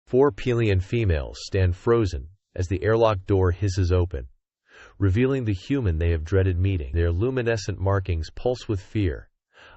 4 Pelian females stand frozen as the airlock door hisses open, revealing the human they have dreaded meeting. Their luminescent markings pulse with fear,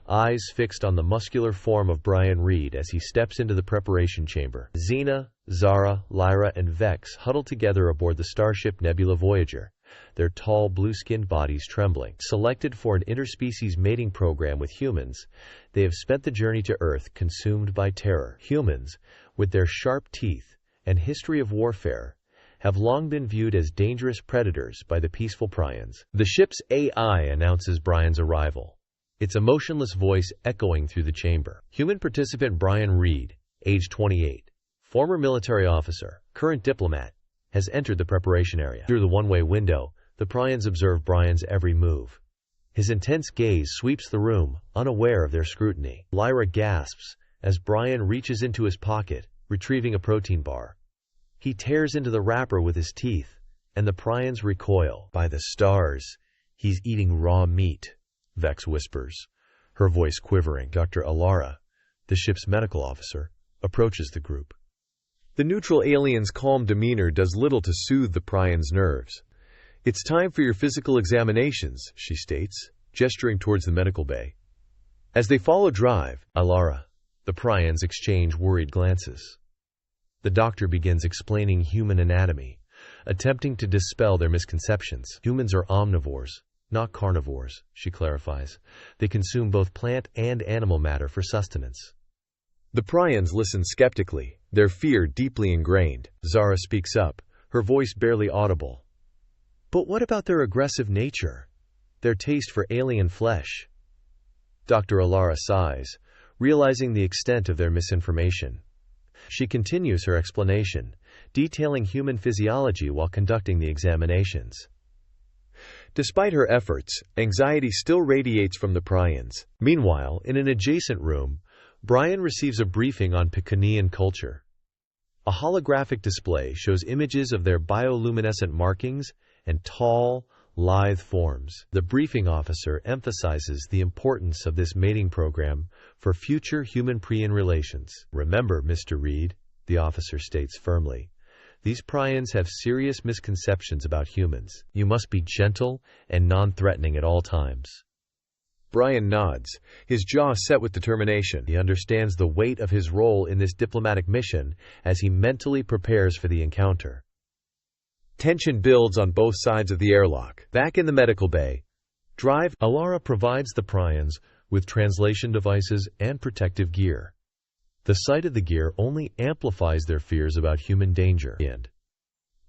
eyes fixed on the muscular form of Brian Reed as he steps into the preparation chamber. Xena, Zara, Lyra, and Vex huddle together aboard the Starship Nebula Voyager, their tall, blue-skinned bodies trembling. Selected for an interspecies mating program with humans, they have spent the journey to Earth consumed by terror. Humans, with their sharp teeth and history of warfare, have long been viewed as dangerous predators by the peaceful Prions. The ship's AI announces Brian's arrival, its emotionless voice echoing through the chamber. Human participant Brian Reed, age 28, former military officer, current diplomat, has entered the preparation area. Through the one-way window, the Prions observe Brian's every move. His intense gaze sweeps the room, unaware of their scrutiny. Lyra gasps as Brian reaches into his pocket, retrieving a protein bar. He tears into the wrapper with his teeth, and the Prions recoil. "By the stars, he's eating raw meat," Vex whispers, her voice quivering. Dr. Alara, the ship's medical officer, approaches the group. The neutral alien's calm demeanor does little to soothe the Prions' nerves. "It's time for your physical examinations," she states, gesturing towards the medical bay. As they follow Drive, Alara, the Prions exchange worried glances. The doctor begins explaining human anatomy, attempting to dispel their misconceptions. "Humans are omnivores, not carnivores," she clarifies. "They consume both plant and animal matter for sustenance." The Prions listen skeptically, their fear deeply ingrained. Zara speaks up, her voice barely audible. "But what about their aggressive nature? Their taste for alien flesh?" Dr. Alara sighs, realizing the extent of their misinformation. She continues her explanation, detailing human physiology while conducting the examinations. Despite her efforts, anxiety still radiates from the Prions. Meanwhile, in an adjacent room, Brian receives a briefing on Picanian culture. A holographic display shows images of their bioluminescent markings and tall, lithe forms. The briefing officer emphasizes the importance of this mating program for future human-Prion relations. "Remember, Mr. Reed," the officer states firmly, "these Prions have serious misconceptions about humans. You must be gentle and non-threatening at all times." Brian nods, his jaw set with determination. He understands the weight of his role in this diplomatic mission as he mentally prepares for the encounter. Tension builds on both sides of the airlock. Back in the medical bay, Drive, Alara provides the Prions with translation devices and protective gear. The sight of the gear only amplifies their fears about human danger. And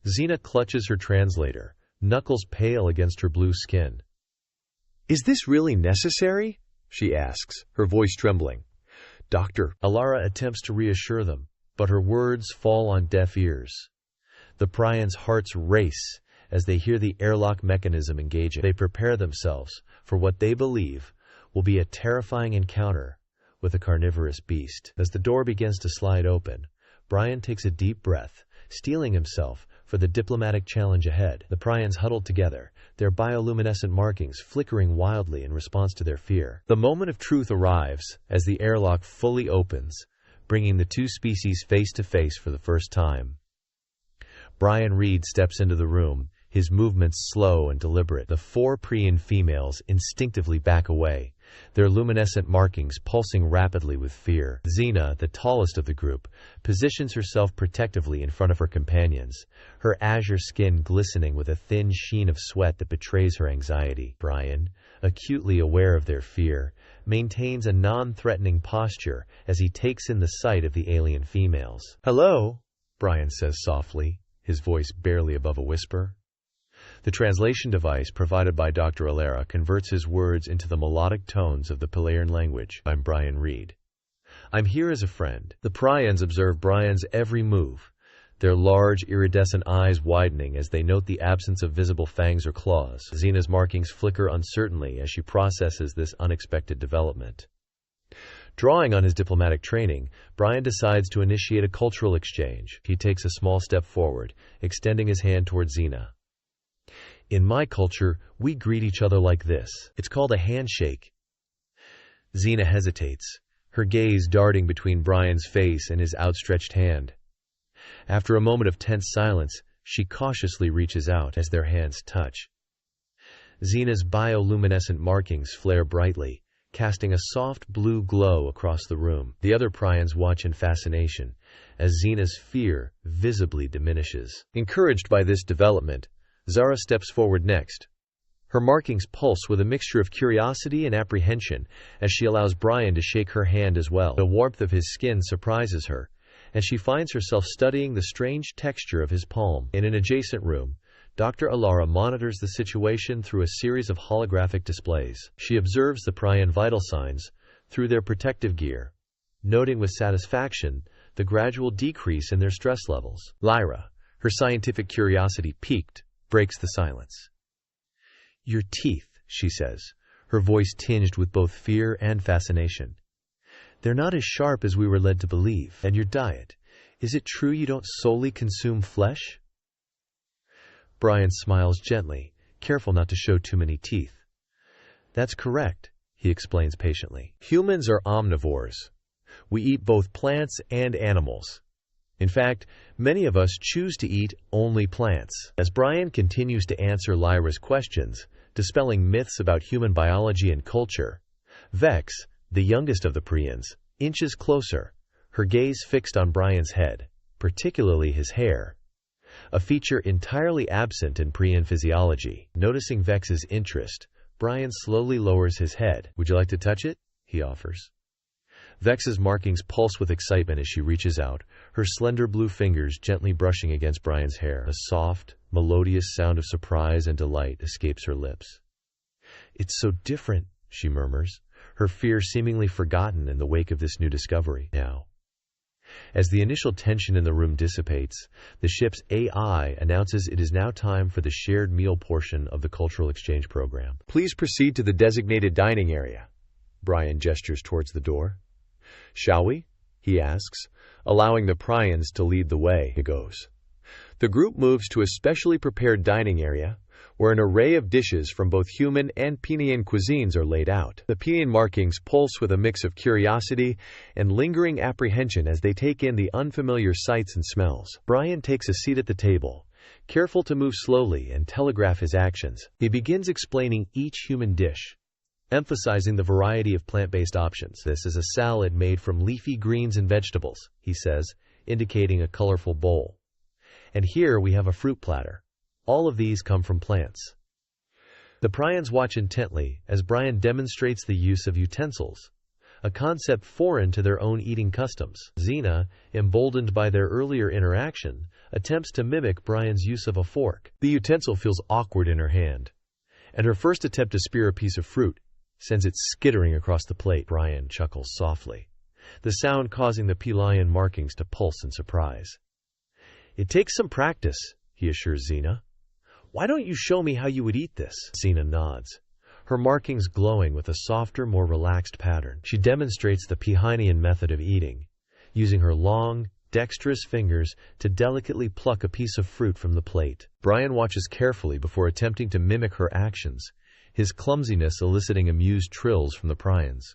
Xena clutches her translator, knuckles pale against her blue skin. "Is this really necessary?" she asks, her voice trembling. "Doctor," Alara attempts to reassure them, but her words fall on deaf ears. The Prions' hearts race as they hear the airlock mechanism engaging. They prepare themselves for what they believe will be a terrifying encounter with a carnivorous beast. As the door begins to slide open, Brian takes a deep breath, steeling himself for the diplomatic challenge ahead. The Prions huddled together, their bioluminescent markings flickering wildly in response to their fear. The moment of truth arrives as the airlock fully opens, bringing the two species face to face for the first time. Brian Reed steps into the room, his movements slow and deliberate. The 4 Prion females instinctively back away, their luminescent markings pulsing rapidly with fear. Xena, the tallest of the group, positions herself protectively in front of her companions, her azure skin glistening with a thin sheen of sweat that betrays her anxiety. Brian, acutely aware of their fear, maintains a non-threatening posture as he takes in the sight of the alien females. "Hello," Brian says softly, his voice barely above a whisper. The translation device provided by Dr. Alara converts his words into the melodic tones of the Palaean language. "I'm Brian Reed. I'm here as a friend." The Prions observe Brian's every move, their large, iridescent eyes widening as they note the absence of visible fangs or claws. Xena's markings flicker uncertainly as she processes this unexpected development. Drawing on his diplomatic training, Brian decides to initiate a cultural exchange. He takes a small step forward, extending his hand toward Xena. "In my culture, we greet each other like this. It's called a handshake." Xena hesitates, her gaze darting between Brian's face and his outstretched hand. After a moment of tense silence, she cautiously reaches out as their hands touch. Xena's bioluminescent markings flare brightly, casting a soft blue glow across the room. The other Prions watch in fascination, as Xena's fear visibly diminishes. Encouraged by this development, Zara steps forward next. Her markings pulse with a mixture of curiosity and apprehension as she allows Brian to shake her hand as well. The warmth of his skin surprises her, and she finds herself studying the strange texture of his palm. In an adjacent room, Dr. Alara monitors the situation through a series of holographic displays. She observes the Prion vital signs through their protective gear, noting with satisfaction the gradual decrease in their stress levels. Lyra, her scientific curiosity piqued, breaks the silence. "Your teeth," she says, her voice tinged with both fear and fascination. "They're not as sharp as we were led to believe. And your diet, is it true you don't solely consume flesh?" Brian smiles gently, careful not to show too many teeth. "That's correct," he explains patiently. "Humans are omnivores. We eat both plants and animals. In fact, many of us choose to eat only plants." As Brian continues to answer Lyra's questions, dispelling myths about human biology and culture, Vex, the youngest of the Prions, inches closer, her gaze fixed on Brian's head, particularly his hair, a feature entirely absent in Prion physiology. Noticing Vex's interest, Brian slowly lowers his head. "Would you like to touch it?" he offers. Vex's markings pulse with excitement as she reaches out, her slender blue fingers gently brushing against Brian's hair. A soft, melodious sound of surprise and delight escapes her lips. "It's so different," she murmurs, her fear seemingly forgotten in the wake of this new discovery. Now, as the initial tension in the room dissipates, the ship's AI announces it is now time for the shared meal portion of the cultural exchange program. "Please proceed to the designated dining area." Brian gestures towards the door. "Shall we?" he asks, allowing the Prions to lead the way. He goes. The group moves to a specially prepared dining area, where an array of dishes from both human and Penian cuisines are laid out. The Penian markings pulse with a mix of curiosity and lingering apprehension as they take in the unfamiliar sights and smells. Brian takes a seat at the table, careful to move slowly and telegraph his actions. He begins explaining each human dish, emphasizing the variety of plant-based options. "This is a salad made from leafy greens and vegetables," he says, indicating a colorful bowl. "And here we have a fruit platter. All of these come from plants." The Prions watch intently as Brian demonstrates the use of utensils, a concept foreign to their own eating customs. Xena, emboldened by their earlier interaction, attempts to mimic Brian's use of a fork. The utensil feels awkward in her hand, and her first attempt to spear a piece of fruit sends it skittering across the plate. Brian chuckles softly, the sound causing the Pelion markings to pulse in surprise. "It takes some practice," he assures Xena. "Why don't you show me how you would eat this?" Xena nods, her markings glowing with a softer, more relaxed pattern. She demonstrates the Pehinian method of eating, using her long, dexterous fingers to delicately pluck a piece of fruit from the plate. Brian watches carefully before attempting to mimic her actions, his clumsiness eliciting amused trills from the Prions.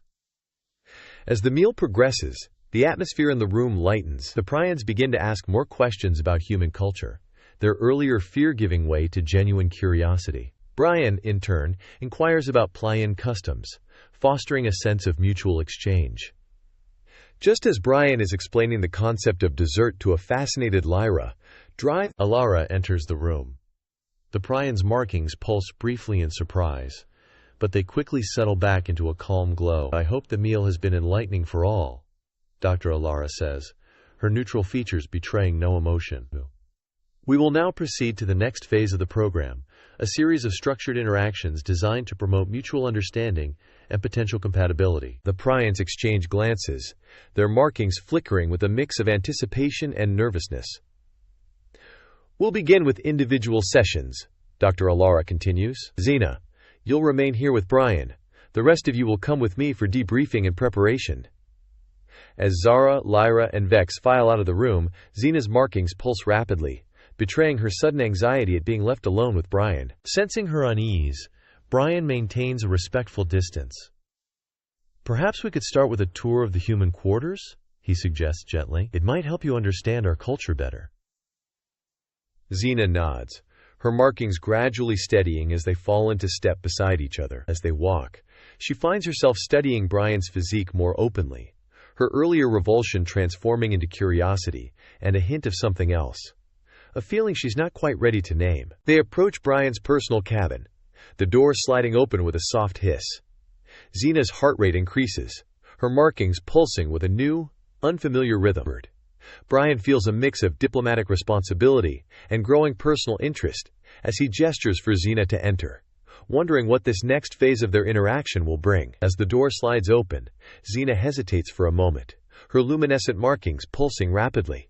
As the meal progresses, the atmosphere in the room lightens. The Prions begin to ask more questions about human culture, their earlier fear giving way to genuine curiosity. Brian, in turn, inquires about Plian customs, fostering a sense of mutual exchange. Just as Brian is explaining the concept of dessert to a fascinated Lyra, Alara enters the room. The Prions' markings pulse briefly in surprise, but they quickly settle back into a calm glow. "I hope the meal has been enlightening for all," Dr. Alara says, her neutral features betraying no emotion. "We will now proceed to the next phase of the program, a series of structured interactions designed to promote mutual understanding and potential compatibility." The Prions exchange glances, their markings flickering with a mix of anticipation and nervousness. "We'll begin with individual sessions," Dr. Alara continues. "Xena, you'll remain here with Brian. The rest of you will come with me for debriefing and preparation." As Zara, Lyra, and Vex file out of the room, Xena's markings pulse rapidly, betraying her sudden anxiety at being left alone with Brian. Sensing her unease, Brian maintains a respectful distance. "Perhaps we could start with a tour of the human quarters?" he suggests gently. "It might help you understand our culture better." Xena nods, her markings gradually steadying as they fall into step beside each other. As they walk, she finds herself studying Brian's physique more openly, her earlier revulsion transforming into curiosity and a hint of something else, a feeling she's not quite ready to name. They approach Brian's personal cabin, the door sliding open with a soft hiss. Xena's heart rate increases, her markings pulsing with a new, unfamiliar rhythm. Brian feels a mix of diplomatic responsibility and growing personal interest as he gestures for Xena to enter, wondering what this next phase of their interaction will bring. As the door slides open, Xena hesitates for a moment, her luminescent markings pulsing rapidly.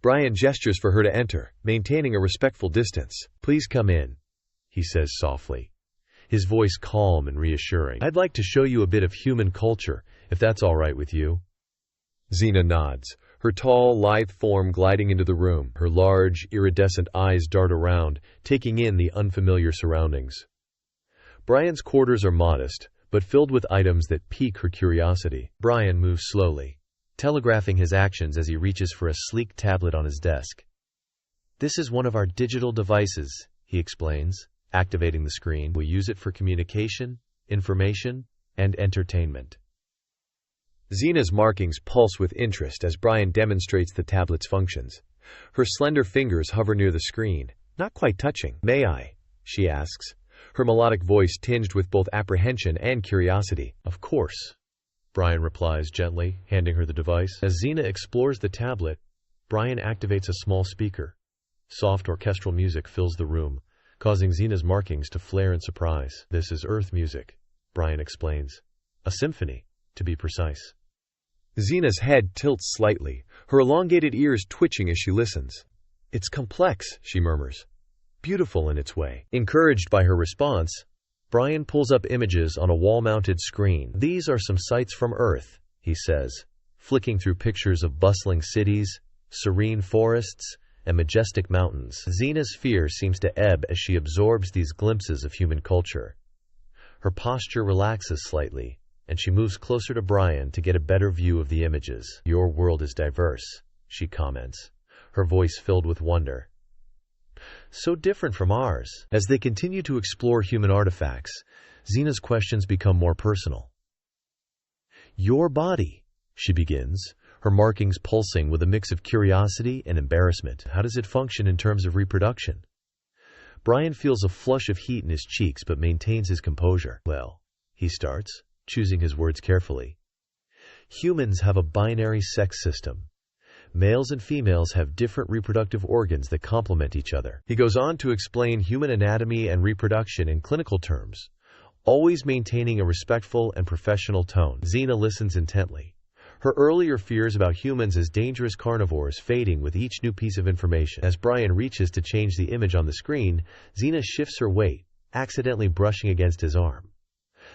Brian gestures for her to enter, maintaining a respectful distance. "Please come in," he says softly, his voice calm and reassuring. "I'd like to show you a bit of human culture, if that's all right with you." Xena nods, her tall, lithe form gliding into the room. Her large, iridescent eyes dart around, taking in the unfamiliar surroundings. Brian's quarters are modest, but filled with items that pique her curiosity. Brian moves slowly, telegraphing his actions as he reaches for a sleek tablet on his desk. "This is one of our digital devices," he explains, activating the screen. "We use it for communication, information, and entertainment." Xena's markings pulse with interest as Brian demonstrates the tablet's functions. Her slender fingers hover near the screen, not quite touching. "May I?" she asks, her melodic voice tinged with both apprehension and curiosity. "Of course," Brian replies gently, handing her the device. As Xena explores the tablet, Brian activates a small speaker. Soft orchestral music fills the room, causing Xena's markings to flare in surprise. "This is Earth music," Brian explains. "A symphony, to be precise." Xena's head tilts slightly, her elongated ears twitching as she listens. "It's complex," she murmurs. "Beautiful in its way." Encouraged by her response, Brian pulls up images on a wall-mounted screen. "These are some sights from Earth," he says, flicking through pictures of bustling cities, serene forests, and majestic mountains. Xena's fear seems to ebb as she absorbs these glimpses of human culture. Her posture relaxes slightly, and she moves closer to Brian to get a better view of the images. "Your world is diverse," she comments, her voice filled with wonder. "So different from ours." As they continue to explore human artifacts, Xena's questions become more personal. "Your body," she begins, her markings pulsing with a mix of curiosity and embarrassment. "How does it function in terms of reproduction?" Brian feels a flush of heat in his cheeks but maintains his composure. "Well," he starts, choosing his words carefully. "Humans have a binary sex system. Males and females have different reproductive organs that complement each other." He goes on to explain human anatomy and reproduction in clinical terms, always maintaining a respectful and professional tone. Xena listens intently, her earlier fears about humans as dangerous carnivores fading with each new piece of information. As Brian reaches to change the image on the screen, Xena shifts her weight, accidentally brushing against his arm.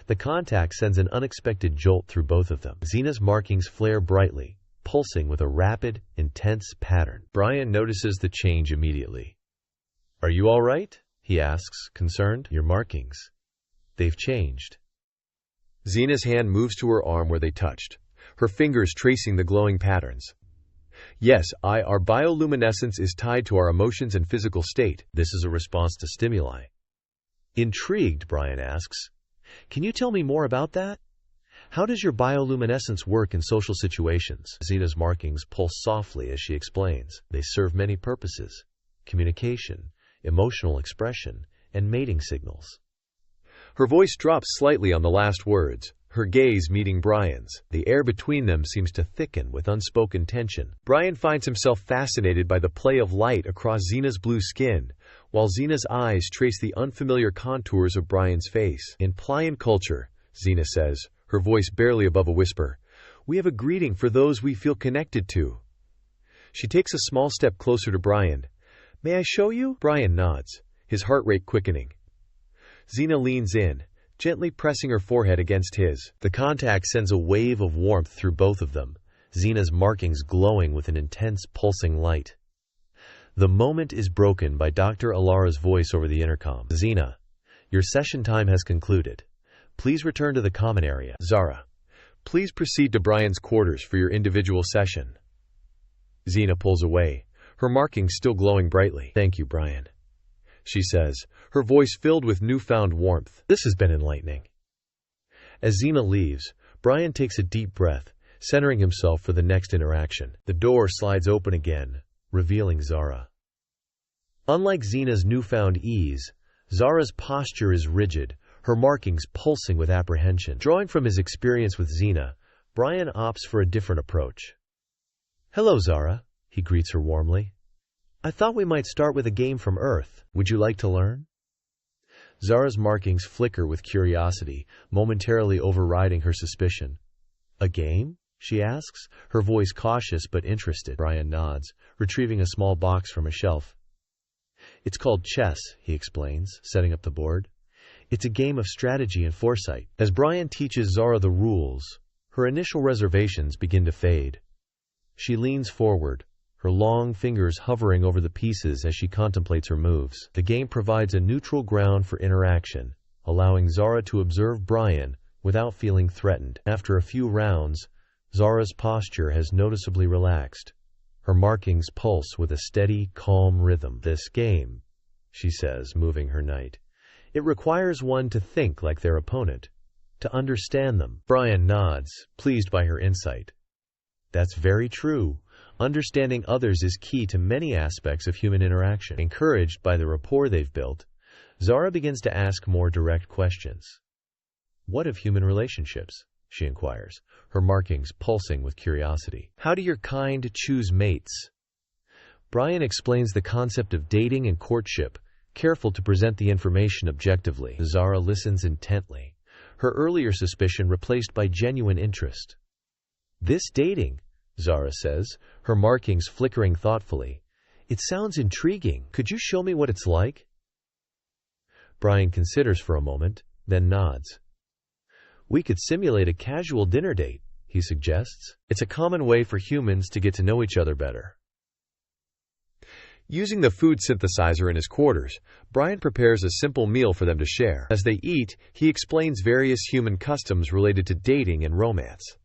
The contact sends an unexpected jolt through both of them. Xena's markings flare brightly, pulsing with a rapid, intense pattern. Brian notices the change immediately. "Are you all right?" he asks, concerned. "Your markings. They've changed." Xena's hand moves to her arm where they touched, her fingers tracing the glowing patterns. "Yes, our bioluminescence is tied to our emotions and physical state. This is a response to stimuli." Intrigued, Brian asks, "Can you tell me more about that? How does your bioluminescence work in social situations?" Xena's markings pulse softly as she explains. "They serve many purposes: communication, emotional expression, and mating signals." Her voice drops slightly on the last words, her gaze meeting Brian's. The air between them seems to thicken with unspoken tension. Brian finds himself fascinated by the play of light across Xena's blue skin, while Xena's eyes trace the unfamiliar contours of Brian's face. "In Pliant culture," Xena says, her voice barely above a whisper, "we have a greeting for those we feel connected to." She takes a small step closer to Brian. "May I show you?" Brian nods, his heart rate quickening. Xena leans in, gently pressing her forehead against his. The contact sends a wave of warmth through both of them, Xena's markings glowing with an intense pulsing light. The moment is broken by Dr. Alara's voice over the intercom. "Xena, your session time has concluded. Please return to the common area. Zara, please proceed to Brian's quarters for your individual session." Xena pulls away, her markings still glowing brightly. "Thank you, Brian," she says, her voice filled with newfound warmth. "This has been enlightening." As Xena leaves, Brian takes a deep breath, centering himself for the next interaction. The door slides open again, revealing Zara. Unlike Xena's newfound ease, Zara's posture is rigid, her markings pulsing with apprehension. Drawing from his experience with Xena, Brian opts for a different approach. "Hello, Zara," he greets her warmly. "I thought we might start with a game from Earth. Would you like to learn?" Zara's markings flicker with curiosity, momentarily overriding her suspicion. "A game?" she asks, her voice cautious but interested. Brian nods, retrieving a small box from a shelf. "It's called chess," he explains, setting up the board. "It's a game of strategy and foresight." As Brian teaches Zara the rules, her initial reservations begin to fade. She leans forward, her long fingers hovering over the pieces as she contemplates her moves. The game provides a neutral ground for interaction, allowing Zara to observe Brian without feeling threatened. After a few rounds, Zara's posture has noticeably relaxed. Her markings pulse with a steady, calm rhythm. "This game," she says, moving her knight. "It requires one to think like their opponent, to understand them." Brian nods, pleased by her insight. "That's very true. Understanding others is key to many aspects of human interaction." Encouraged by the rapport they've built, Zara begins to ask more direct questions. "What of human relationships?" she inquires, her markings pulsing with curiosity. "How do your kind choose mates?" Brian explains the concept of dating and courtship, careful to present the information objectively. Zara listens intently, her earlier suspicion replaced by genuine interest. "This dating," Zara says, her markings flickering thoughtfully. "It sounds intriguing. Could you show me what it's like?" Brian considers for a moment, then nods. "We could simulate a casual dinner date," he suggests. "It's a common way for humans to get to know each other better." Using the food synthesizer in his quarters, Brian prepares a simple meal for them to share. As they eat, he explains various human customs related to dating and romance.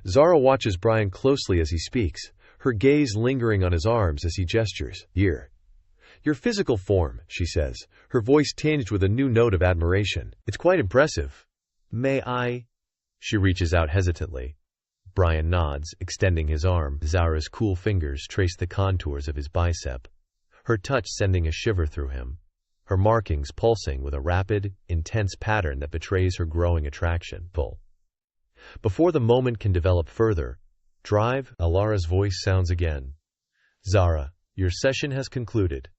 Zara watches Brian closely as he speaks, her gaze lingering on his arms as he gestures. "Your physical form," she says, her voice tinged with a new note of admiration. "It's quite impressive." "May I?" She reaches out hesitantly. Brian nods, extending his arm. Zara's cool fingers trace the contours of his bicep, her touch sending a shiver through him, her markings pulsing with a rapid, intense pattern that betrays her growing attraction. Pull. Before the moment can develop further, "Drive," Alara's voice sounds again. "Zara, your session has concluded.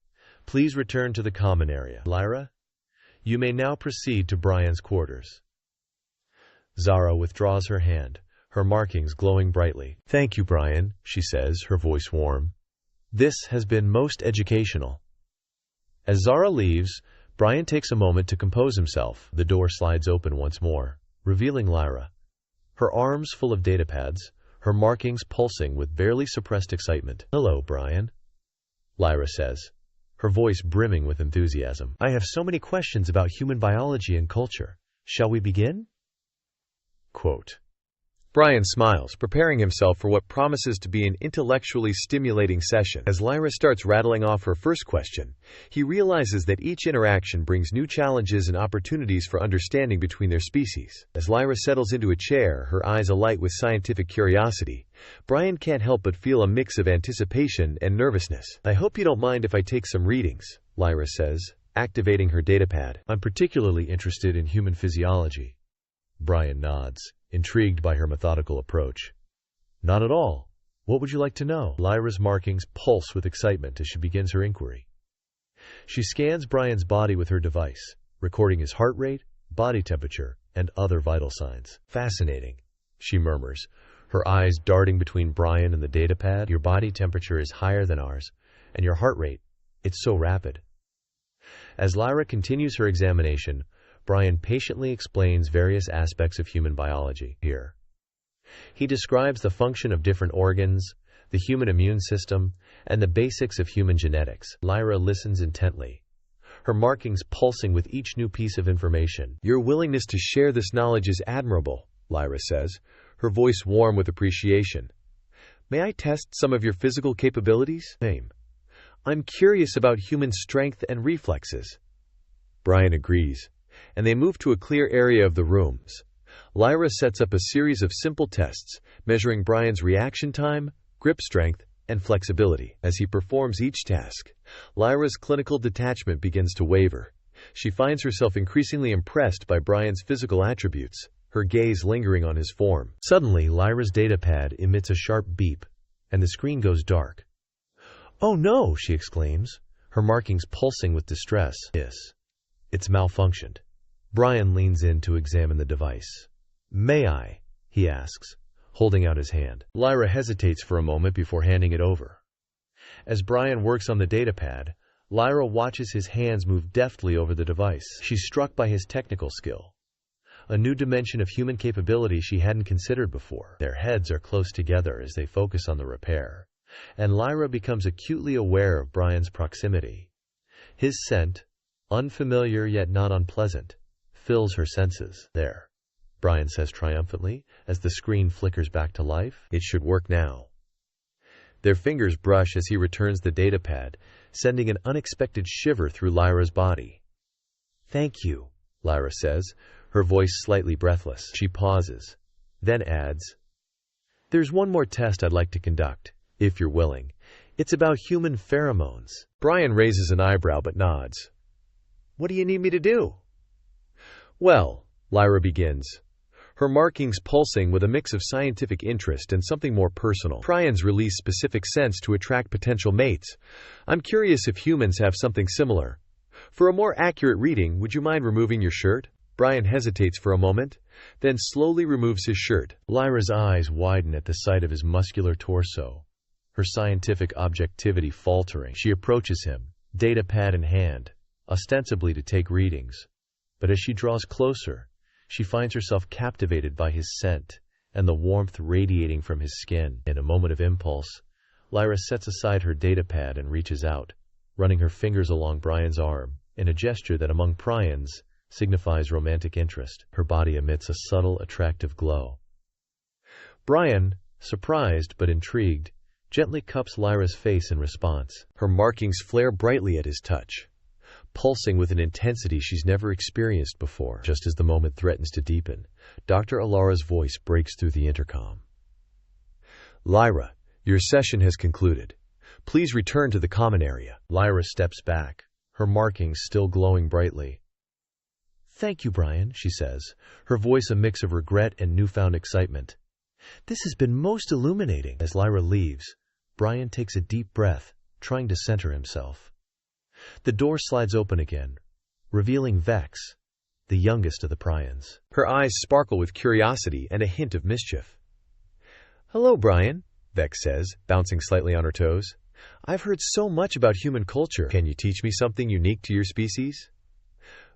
Please return to the common area. Lyra, you may now proceed to Brian's quarters." Zara withdraws her hand, her markings glowing brightly. "Thank you, Brian," she says, her voice warm. "This has been most educational." As Zara leaves, Brian takes a moment to compose himself. The door slides open once more, revealing Lyra, her arms full of datapads, her markings pulsing with barely suppressed excitement. "Hello, Brian," Lyra says, her voice brimming with enthusiasm. "I have so many questions about human biology and culture. Shall we begin?" Quote. Brian smiles, preparing himself for what promises to be an intellectually stimulating session. As Lyra starts rattling off her first question, he realizes that each interaction brings new challenges and opportunities for understanding between their species. As Lyra settles into a chair, her eyes alight with scientific curiosity, Brian can't help but feel a mix of anticipation and nervousness. "I hope you don't mind if I take some readings," Lyra says, activating her datapad. "I'm particularly interested in human physiology." Brian nods, intrigued by her methodical approach. "Not at all. What would you like to know?" Lyra's markings pulse with excitement as she begins her inquiry. She scans Brian's body with her device, recording his heart rate, body temperature, and other vital signs. "Fascinating," she murmurs, her eyes darting between Brian and the datapad. "Your body temperature is higher than ours, and your heart rate, it's so rapid." As Lyra continues her examination, Brian patiently explains various aspects of human biology. Here, he describes the function of different organs, the human immune system, and the basics of human genetics. Lyra listens intently, her markings pulsing with each new piece of information. "Your willingness to share this knowledge is admirable," Lyra says, her voice warm with appreciation. May I test some of your physical capabilities? Same. I'm curious about human strength and reflexes. Brian agrees, and they move to a clear area of the rooms. Lyra sets up a series of simple tests, measuring Brian's reaction time, grip strength, and flexibility. As he performs each task, Lyra's clinical detachment begins to waver. She finds herself increasingly impressed by Brian's physical attributes, her gaze lingering on his form. Suddenly, Lyra's datapad emits a sharp beep, and the screen goes dark. "Oh no!" she exclaims, her markings pulsing with distress. It's malfunctioned. Brian leans in to examine the device. "May I?" he asks, holding out his hand. Lyra hesitates for a moment before handing it over. As Brian works on the datapad, Lyra watches his hands move deftly over the device. She's struck by his technical skill, a new dimension of human capability she hadn't considered before. Their heads are close together as they focus on the repair, and Lyra becomes acutely aware of Brian's proximity. His scent, unfamiliar yet not unpleasant, fills her senses. "There," Brian says triumphantly as the screen flickers back to life. "It should work now." Their fingers brush as he returns the datapad, sending an unexpected shiver through Lyra's body. "Thank you," Lyra says, her voice slightly breathless. She pauses, then adds, "There's one more test I'd like to conduct, if you're willing. It's about human pheromones." Brian raises an eyebrow but nods. "What do you need me to do?" "Well," Lyra begins, her markings pulsing with a mix of scientific interest and something more personal. "Prions release specific scents to attract potential mates. I'm curious if humans have something similar. For a more accurate reading, would you mind removing your shirt?" Brian hesitates for a moment, then slowly removes his shirt. Lyra's eyes widen at the sight of his muscular torso, her scientific objectivity faltering. She approaches him, datapad in hand, ostensibly to take readings. But as she draws closer, she finds herself captivated by his scent and the warmth radiating from his skin. In a moment of impulse, Lyra sets aside her datapad and reaches out, running her fingers along Brian's arm, in a gesture that among prions signifies romantic interest. Her body emits a subtle, attractive glow. Brian, surprised but intrigued, gently cups Lyra's face in response. Her markings flare brightly at his touch, pulsing with an intensity she's never experienced before. Just as the moment threatens to deepen, Dr. Alara's voice breaks through the intercom. "Lyra, your session has concluded. Please return to the common area." Lyra steps back, her markings still glowing brightly. "Thank you, Brian," she says, her voice a mix of regret and newfound excitement. "This has been most illuminating." As Lyra leaves, Brian takes a deep breath, trying to center himself. The door slides open again, revealing Vex, the youngest of the prions. Her eyes sparkle with curiosity and a hint of mischief. "Hello, Brian," Vex says, bouncing slightly on her toes. "I've heard so much about human culture. Can you teach me something unique to your species?"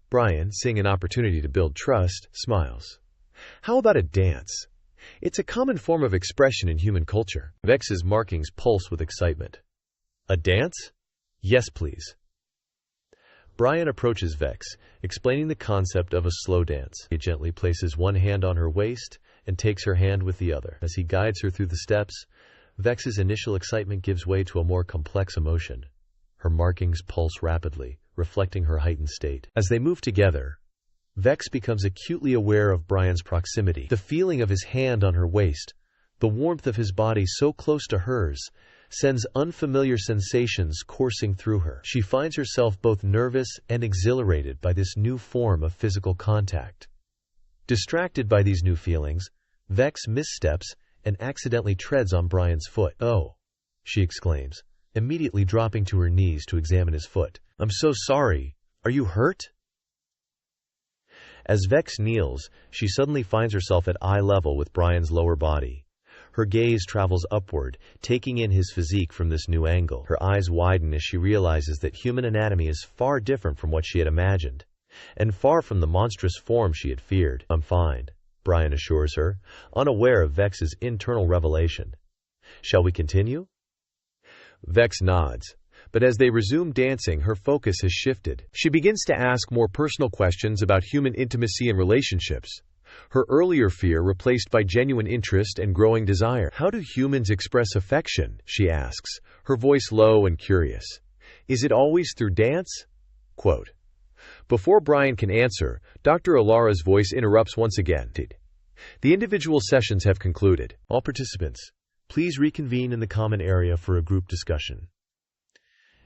Brian, seeing an opportunity to build trust, smiles. "How about a dance? It's a common form of expression in human culture." Vex's markings pulse with excitement. "A dance? Yes, please." Brian approaches Vex, explaining the concept of a slow dance. He gently places one hand on her waist and takes her hand with the other. As he guides her through the steps, Vex's initial excitement gives way to a more complex emotion. Her markings pulse rapidly, reflecting her heightened state. As they move together, Vex becomes acutely aware of Brian's proximity. The feeling of his hand on her waist, the warmth of his body so close to hers, sends unfamiliar sensations coursing through her. She finds herself both nervous and exhilarated by this new form of physical contact. Distracted by these new feelings, Vex missteps and accidentally treads on Brian's foot. "Oh," she exclaims, immediately dropping to her knees to examine his foot. "I'm so sorry. Are you hurt?" As Vex kneels, she suddenly finds herself at eye level with Brian's lower body. Her gaze travels upward, taking in his physique from this new angle. Her eyes widen as she realizes that human anatomy is far different from what she had imagined, and far from the monstrous form she had feared. "I'm fine," Brian assures her, unaware of Vex's internal revelation. "Shall we continue?" Vex nods, but as they resume dancing, her focus has shifted. She begins to ask more personal questions about human intimacy and relationships. her earlier fear replaced by genuine interest and growing desire. "How do humans express affection?" she asks, her voice low and curious. "Is it always through dance?" Quote. Before Brian can answer, Dr. Alara's voice interrupts once again. The individual sessions have concluded. All participants, please reconvene in the common area for a group discussion.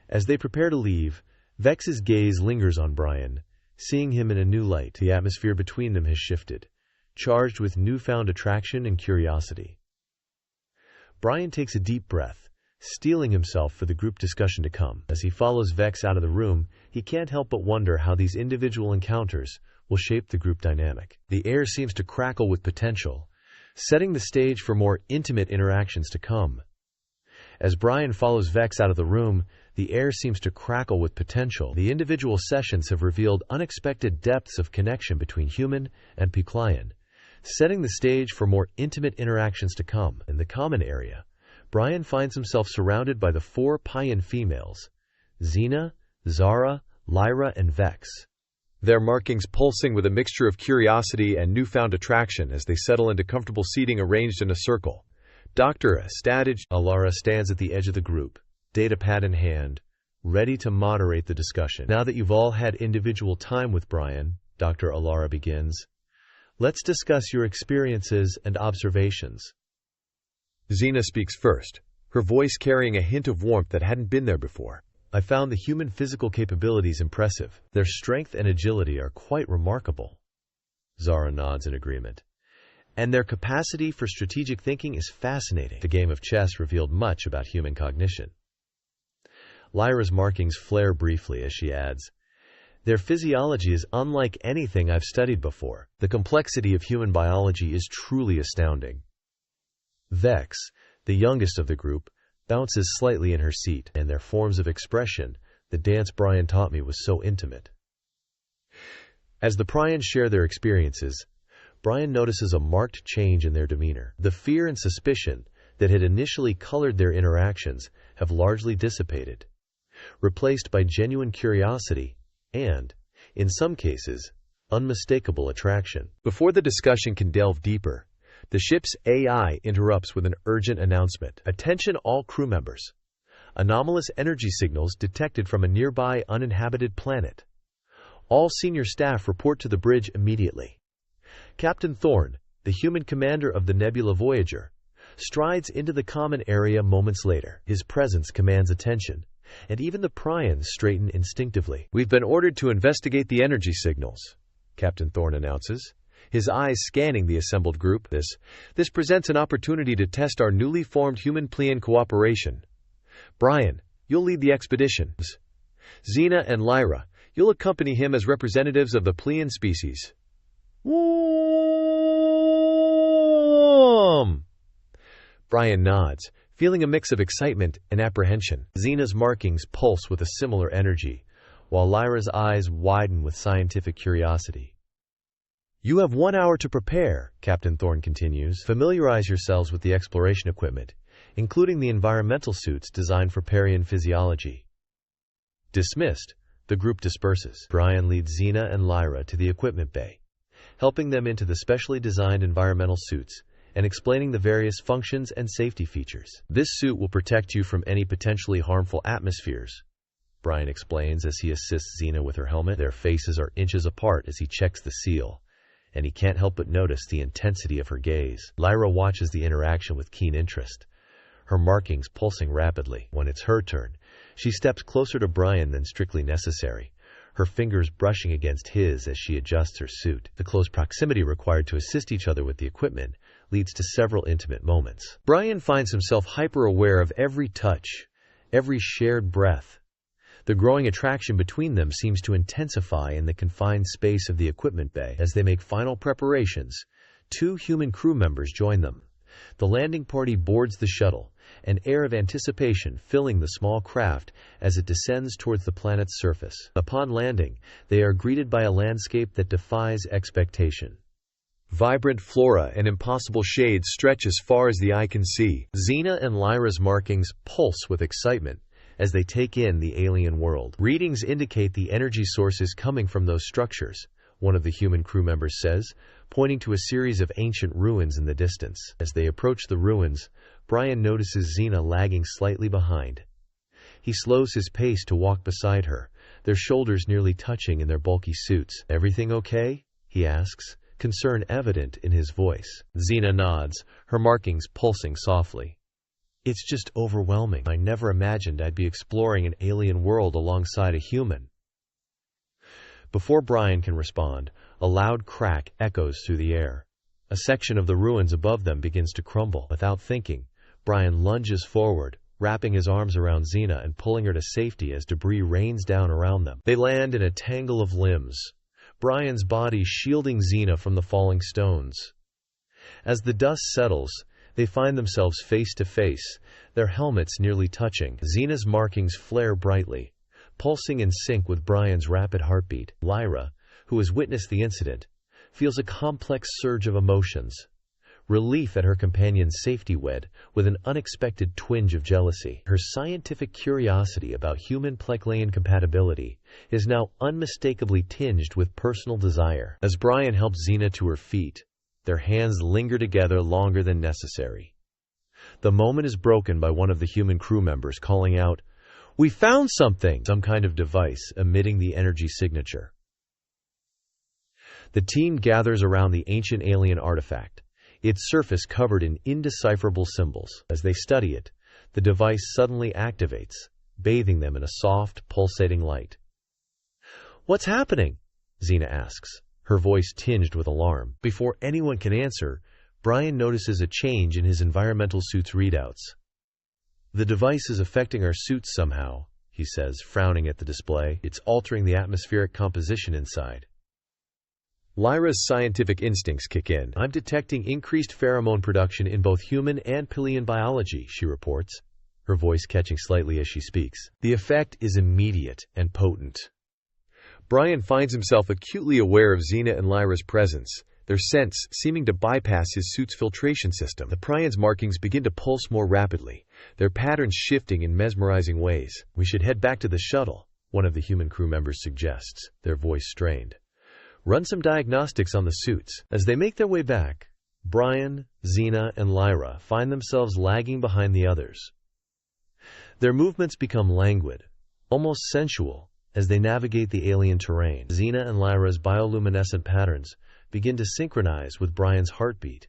As they prepare to leave, Vex's gaze lingers on Brian, seeing him in a new light. The atmosphere between them has shifted, charged with newfound attraction and curiosity. Brian takes a deep breath, steeling himself for the group discussion to come. As he follows Vex out of the room, he can't help but wonder how these individual encounters will shape the group dynamic. The air seems to crackle with potential, setting the stage for more intimate interactions to come. As Brian follows Vex out of the room, the air seems to crackle with potential. The individual sessions have revealed unexpected depths of connection between human and Piclian, setting the stage for more intimate interactions to come. In the common area, Brian finds himself surrounded by the 4 Pian females, Xena, Zara, Lyra, and Vex, their markings pulsing with a mixture of curiosity and newfound attraction as they settle into comfortable seating arranged in a circle. Dr. Alara stands at the edge of the group, datapad in hand, ready to moderate the discussion. Now that you've all had individual time with Brian, Dr. Alara begins, let's discuss your experiences and observations. Xena speaks first, her voice carrying a hint of warmth that hadn't been there before. I found the human physical capabilities impressive. Their strength and agility are quite remarkable. Zara nods in agreement. And their capacity for strategic thinking is fascinating. The game of chess revealed much about human cognition. Lyra's markings flare briefly as she adds, their physiology is unlike anything I've studied before. The complexity of human biology is truly astounding. Vex, the youngest of the group, bounces slightly in her seat, and their forms of expression, the dance Brian taught me, was so intimate. As the Prions share their experiences, Brian notices a marked change in their demeanor. The fear and suspicion that had initially colored their interactions have largely dissipated, replaced by genuine curiosity and, in some cases, unmistakable attraction. Before the discussion can delve deeper, the ship's AI interrupts with an urgent announcement. Attention all crew members. Anomalous energy signals detected from a nearby uninhabited planet. All senior staff report to the bridge immediately. Captain Thorne, the human commander of the Nebula Voyager, strides into the common area moments later. His presence commands attention, and even the Prions straighten instinctively. We've been ordered to investigate the energy signals, Captain Thorne announces, his eyes scanning the assembled group. This presents an opportunity to test our newly formed human-Plian cooperation. Brian, you'll lead the expedition. Xena and Lyra, you'll accompany him as representatives of the Plian species. Brian nods, feeling a mix of excitement and apprehension. Xena's markings pulse with a similar energy, while Lyra's eyes widen with scientific curiosity. You have 1 hour to prepare, Captain Thorne continues. Familiarize yourselves with the exploration equipment, including the environmental suits designed for Parian physiology. Dismissed, the group disperses. Brian leads Xena and Lyra to the equipment bay, helping them into the specially designed environmental suits and explaining the various functions and safety features. This suit will protect you from any potentially harmful atmospheres, Brian explains as he assists Xena with her helmet. Their faces are inches apart as he checks the seal, and he can't help but notice the intensity of her gaze. Lyra watches the interaction with keen interest, her markings pulsing rapidly. When it's her turn, she steps closer to Brian than strictly necessary, her fingers brushing against his as she adjusts her suit. The close proximity required to assist each other with the equipment leads to several intimate moments. Brian finds himself hyper-aware of every touch, every shared breath. The growing attraction between them seems to intensify in the confined space of the equipment bay. As they make final preparations, 2 human crew members join them. The landing party boards the shuttle, an air of anticipation filling the small craft as it descends towards the planet's surface. Upon landing, they are greeted by a landscape that defies expectation. Vibrant flora and impossible shades stretch as far as the eye can see. Xena and Lyra's markings pulse with excitement as they take in the alien world. Readings indicate the energy sources coming from those structures, one of the human crew members says, pointing to a series of ancient ruins in the distance. As they approach the ruins, Brian notices Xena lagging slightly behind. He slows his pace to walk beside her, their shoulders nearly touching in their bulky suits. "Everything okay?" he asks, concern evident in his voice. Xena nods, her markings pulsing softly. "It's just overwhelming. I never imagined I'd be exploring an alien world alongside a human." Before Brian can respond, a loud crack echoes through the air. A section of the ruins above them begins to crumble. Without thinking, Brian lunges forward, wrapping his arms around Xena and pulling her to safety as debris rains down around them. They land in a tangle of limbs, Brian's body shielding Xena from the falling stones. As the dust settles, they find themselves face to face, their helmets nearly touching. Xena's markings flare brightly, pulsing in sync with Brian's rapid heartbeat. Lyra, who has witnessed the incident, feels a complex surge of emotions. Relief at her companion's safety wed with an unexpected twinge of jealousy. Her scientific curiosity about human Pleclayan compatibility is now unmistakably tinged with personal desire. As Brian helps Xena to her feet, their hands linger together longer than necessary. The moment is broken by one of the human crew members calling out, "We found something!" Some kind of device emitting the energy signature. The team gathers around the ancient alien artifact, its surface covered in indecipherable symbols. As they study it, the device suddenly activates, bathing them in a soft, pulsating light. "What's happening?" Xena asks, her voice tinged with alarm. Before anyone can answer, Brian notices a change in his environmental suit's readouts. "The device is affecting our suits somehow," he says, frowning at the display. "It's altering the atmospheric composition inside." Lyra's scientific instincts kick in. "I'm detecting increased pheromone production in both human and Pleiadian biology," she reports, her voice catching slightly as she speaks. The effect is immediate and potent. Brian finds himself acutely aware of Xena and Lyra's presence, their sense seeming to bypass his suit's filtration system. The Prions' markings begin to pulse more rapidly, their patterns shifting in mesmerizing ways. "We should head back to the shuttle," one of the human crew members suggests, their voice strained. "Run some diagnostics on the suits." As they make their way back, Brian, Xena, and Lyra find themselves lagging behind the others. Their movements become languid, almost sensual, as they navigate the alien terrain. Xena and Lyra's bioluminescent patterns begin to synchronize with Brian's heartbeat,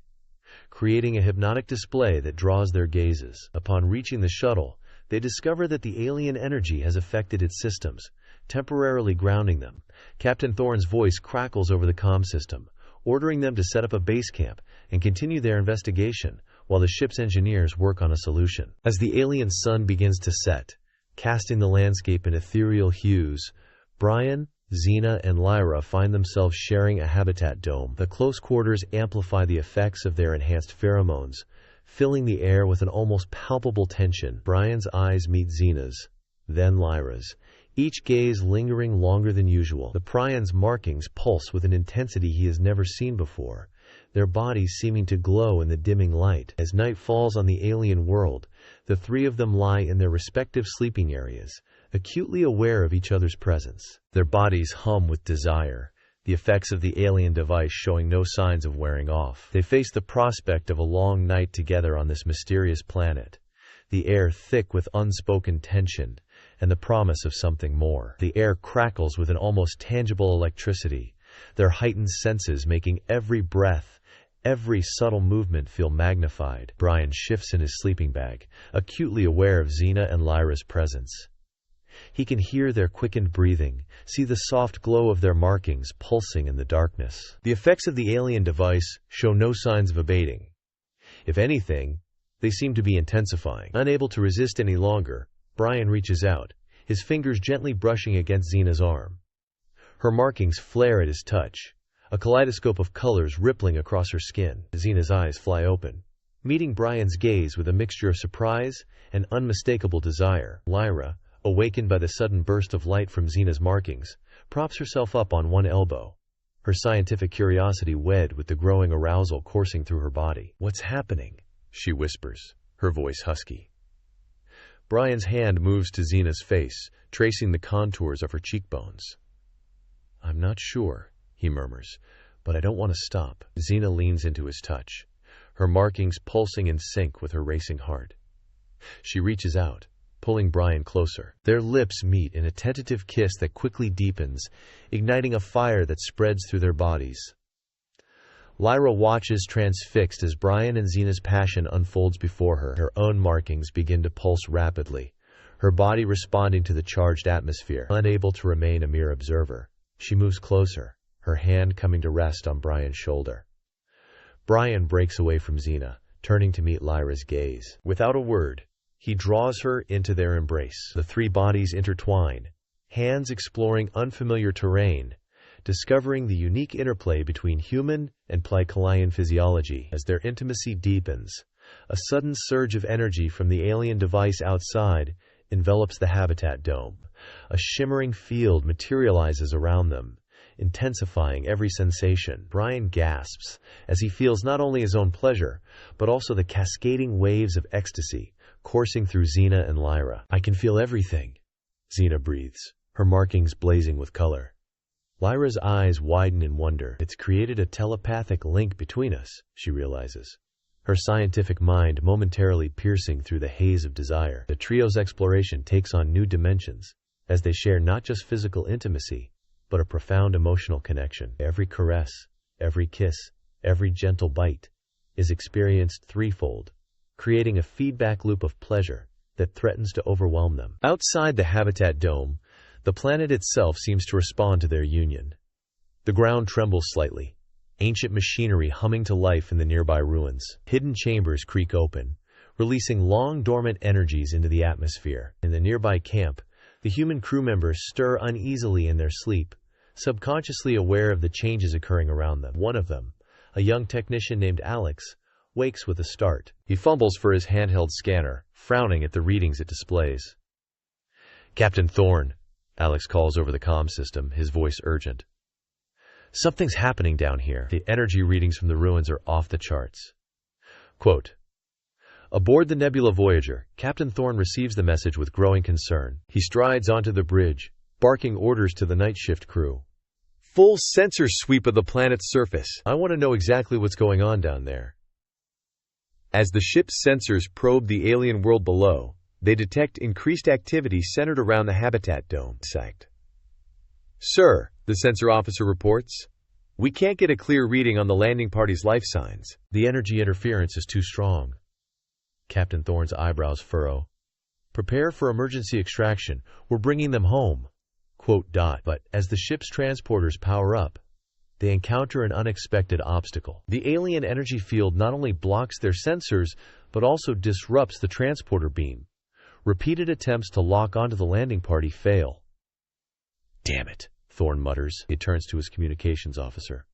creating a hypnotic display that draws their gazes. Upon reaching the shuttle, they discover that the alien energy has affected its systems, temporarily grounding them. Captain Thorne's voice crackles over the comm system, ordering them to set up a base camp and continue their investigation while the ship's engineers work on a solution. As the alien sun begins to set, casting the landscape in ethereal hues, Brian, Xena, and Lyra find themselves sharing a habitat dome. The close quarters amplify the effects of their enhanced pheromones, filling the air with an almost palpable tension. Brian's eyes meet Xena's, then Lyra's, each gaze lingering longer than usual. The Prions' markings pulse with an intensity he has never seen before, their bodies seeming to glow in the dimming light. As night falls on the alien world, the three of them lie in their respective sleeping areas, acutely aware of each other's presence. Their bodies hum with desire, the effects of the alien device showing no signs of wearing off. They face the prospect of a long night together on this mysterious planet, the air thick with unspoken tension and the promise of something more. The air crackles with an almost tangible electricity, their heightened senses making every breath, every subtle movement feel magnified. Brian shifts in his sleeping bag, acutely aware of Xena and Lyra's presence. He can hear their quickened breathing, see the soft glow of their markings pulsing in the darkness. The effects of the alien device show no signs of abating. If anything, they seem to be intensifying. Unable to resist any longer, Brian reaches out, his fingers gently brushing against Xena's arm. Her markings flare at his touch, a kaleidoscope of colors rippling across her skin. Xena's eyes fly open, meeting Brian's gaze with a mixture of surprise and unmistakable desire. Lyra, awakened by the sudden burst of light from Xena's markings, props herself up on one elbow, her scientific curiosity wed with the growing arousal coursing through her body. "What's happening?" she whispers, her voice husky. Brian's hand moves to Xena's face, tracing the contours of her cheekbones. "I'm not sure," he murmurs, but I don't want to stop. Xena leans into his touch, her markings pulsing in sync with her racing heart. She reaches out, pulling Brian closer. Their lips meet in a tentative kiss that quickly deepens, igniting a fire that spreads through their bodies. Lyra watches transfixed as Brian and Xena's passion unfolds before her. Her own markings begin to pulse rapidly, her body responding to the charged atmosphere. Unable to remain a mere observer, she moves closer, her hand coming to rest on Brian's shoulder. Brian breaks away from Xena, turning to meet Lyra's gaze. Without a word, he draws her into their embrace. The three bodies intertwine, hands exploring unfamiliar terrain, discovering the unique interplay between human and Pleiadian physiology. As their intimacy deepens, a sudden surge of energy from the alien device outside envelops the habitat dome. A shimmering field materializes around them, intensifying every sensation. Brian gasps as he feels not only his own pleasure, but also the cascading waves of ecstasy coursing through Xena and Lyra. I can feel everything, Xena breathes, her markings blazing with color. Lyra's eyes widen in wonder. It's created a telepathic link between us, she realizes, her scientific mind momentarily piercing through the haze of desire. The trio's exploration takes on new dimensions, as they share not just physical intimacy, but a profound emotional connection. Every caress, every kiss, every gentle bite is experienced threefold, creating a feedback loop of pleasure that threatens to overwhelm them. Outside the habitat dome, the planet itself seems to respond to their union. The ground trembles slightly, ancient machinery humming to life in the nearby ruins. Hidden chambers creak open, releasing long-dormant energies into the atmosphere. In the nearby camp, the human crew members stir uneasily in their sleep, subconsciously aware of the changes occurring around them. One of them, a young technician named Alex, wakes with a start. He fumbles for his handheld scanner, frowning at the readings it displays. "Captain Thorne," Alex calls over the comm system, his voice urgent. "Something's happening down here." The energy readings from the ruins are off the charts. Quote, "Aboard the Nebula Voyager, Captain Thorne receives the message with growing concern. He strides onto the bridge, barking orders to the night shift crew. Full sensor sweep of the planet's surface. I want to know exactly what's going on down there." As the ship's sensors probe the alien world below, they detect increased activity centered around the habitat dome. "Sir," the sensor officer reports, "we can't get a clear reading on the landing party's life signs. The energy interference is too strong." Captain Thorne's eyebrows furrow. "Prepare for emergency extraction. We're bringing them home." Quote, But as the ship's transporters power up, they encounter an unexpected obstacle. The alien energy field not only blocks their sensors, but also disrupts the transporter beam. Repeated attempts to lock onto the landing party fail. "Damn it," Thorne mutters. He turns to his communications officer.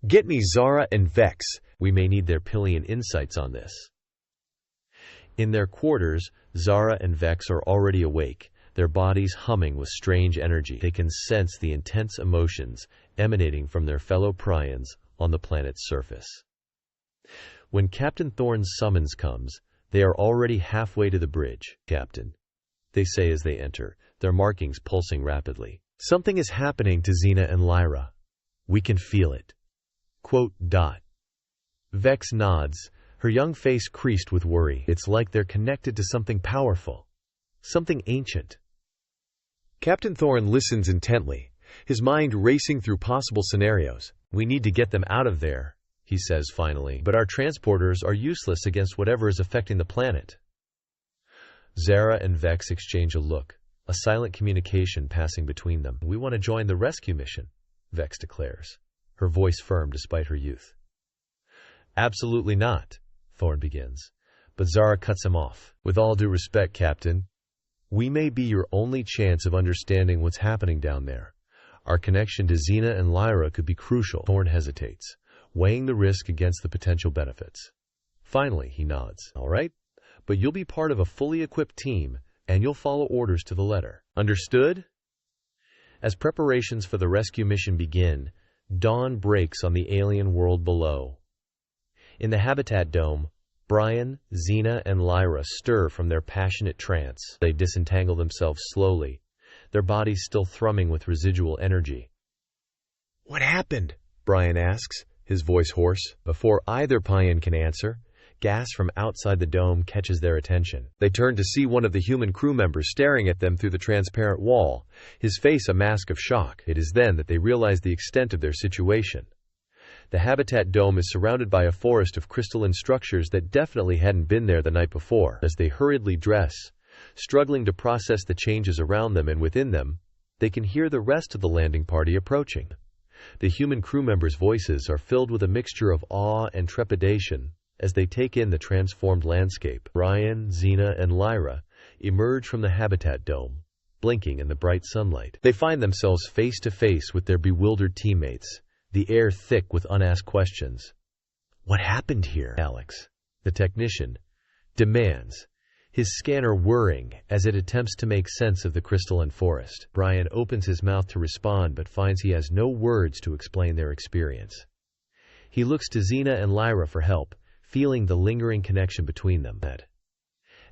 "Get me Zara and Vex. We may need their Pillian insights on this." In their quarters, Zara and Vex are already awake, their bodies humming with strange energy. They can sense the intense emotions emanating from their fellow Prions on the planet's surface. When Captain Thorne's summons comes, they are already halfway to the bridge. "Captain," they say as they enter, their markings pulsing rapidly. "Something is happening to Xena and Lyra. We can feel it." Quote, Vex nods, her young face creased with worry. "It's like they're connected to something powerful, something ancient." Captain Thorne listens intently, his mind racing through possible scenarios. "We need to get them out of there," he says finally, "but our transporters are useless against whatever is affecting the planet." Zara and Vex exchange a look, a silent communication passing between them. "We want to join the rescue mission," Vex declares, her voice firm despite her youth. "Absolutely not," Thorne begins, but Zara cuts him off. "With all due respect, Captain, we may be your only chance of understanding what's happening down there. Our connection to Xena and Lyra could be crucial." Thorne hesitates, weighing the risk against the potential benefits. Finally, he nods. "All right, but you'll be part of a fully equipped team, and you'll follow orders to the letter. Understood?" As preparations for the rescue mission begin, dawn breaks on the alien world below. In the habitat dome, Brian, Xena, and Lyra stir from their passionate trance. They disentangle themselves slowly, their bodies still thrumming with residual energy. "What happened?" Brian asks, his voice hoarse. Before either Payan can answer, gas from outside the dome catches their attention. They turn to see one of the human crew members staring at them through the transparent wall, his face a mask of shock. It is then that they realize the extent of their situation. The habitat dome is surrounded by a forest of crystalline structures that definitely hadn't been there the night before. As they hurriedly dress, struggling to process the changes around them and within them, they can hear the rest of the landing party approaching. The human crew members' voices are filled with a mixture of awe and trepidation as they take in the transformed landscape. Brian, Xena, and Lyra emerge from the habitat dome, blinking in the bright sunlight. They find themselves face to face with their bewildered teammates, the air thick with unasked questions. "What happened here?" Alex, the technician, demands, his scanner whirring as it attempts to make sense of the crystalline forest. Brian opens his mouth to respond but finds he has no words to explain their experience. He looks to Xena and Lyra for help, feeling the lingering connection between them.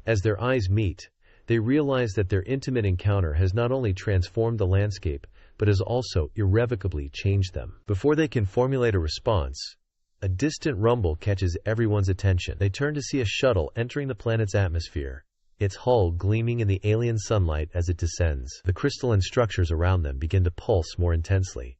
As their eyes meet, they realize that their intimate encounter has not only transformed the landscape, but has also irrevocably changed them. Before they can formulate a response, a distant rumble catches everyone's attention. They turn to see a shuttle entering the planet's atmosphere, its hull gleaming in the alien sunlight as it descends. The crystalline structures around them begin to pulse more intensely,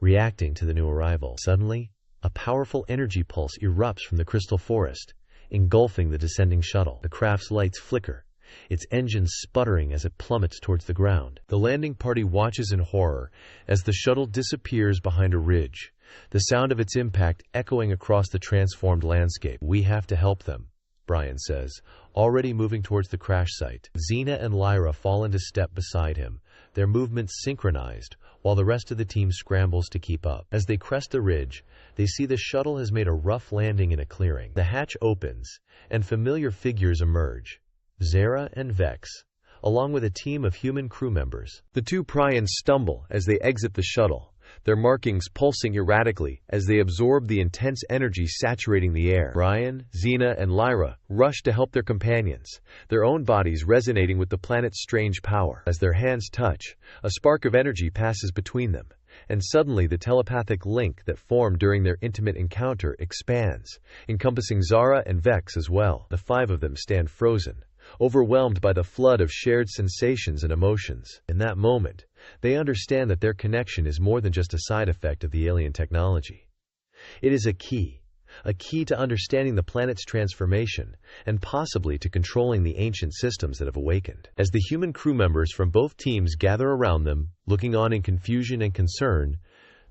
reacting to the new arrival. Suddenly, a powerful energy pulse erupts from the crystal forest, engulfing the descending shuttle. The craft's lights flicker, its engines sputtering as it plummets towards the ground. The landing party watches in horror as the shuttle disappears behind a ridge, the sound of its impact echoing across the transformed landscape. "We have to help them," Brian says, already moving towards the crash site. Xena and Lyra fall into step beside him, their movements synchronized, while the rest of the team scrambles to keep up. As they crest the ridge, they see the shuttle has made a rough landing in a clearing. The hatch opens, and familiar figures emerge, Zara and Vex, along with a team of human crew members. The two Pryans stumble as they exit the shuttle, their markings pulsing erratically as they absorb the intense energy saturating the air. Brian, Xena, and Lyra rush to help their companions, their own bodies resonating with the planet's strange power. As their hands touch, a spark of energy passes between them, and suddenly the telepathic link that formed during their intimate encounter expands, encompassing Zara and Vex as well. The five of them stand frozen, overwhelmed by the flood of shared sensations and emotions. In that moment, they understand that their connection is more than just a side effect of the alien technology. It is a key to understanding the planet's transformation, and possibly to controlling the ancient systems that have awakened. As the human crew members from both teams gather around them, looking on in confusion and concern,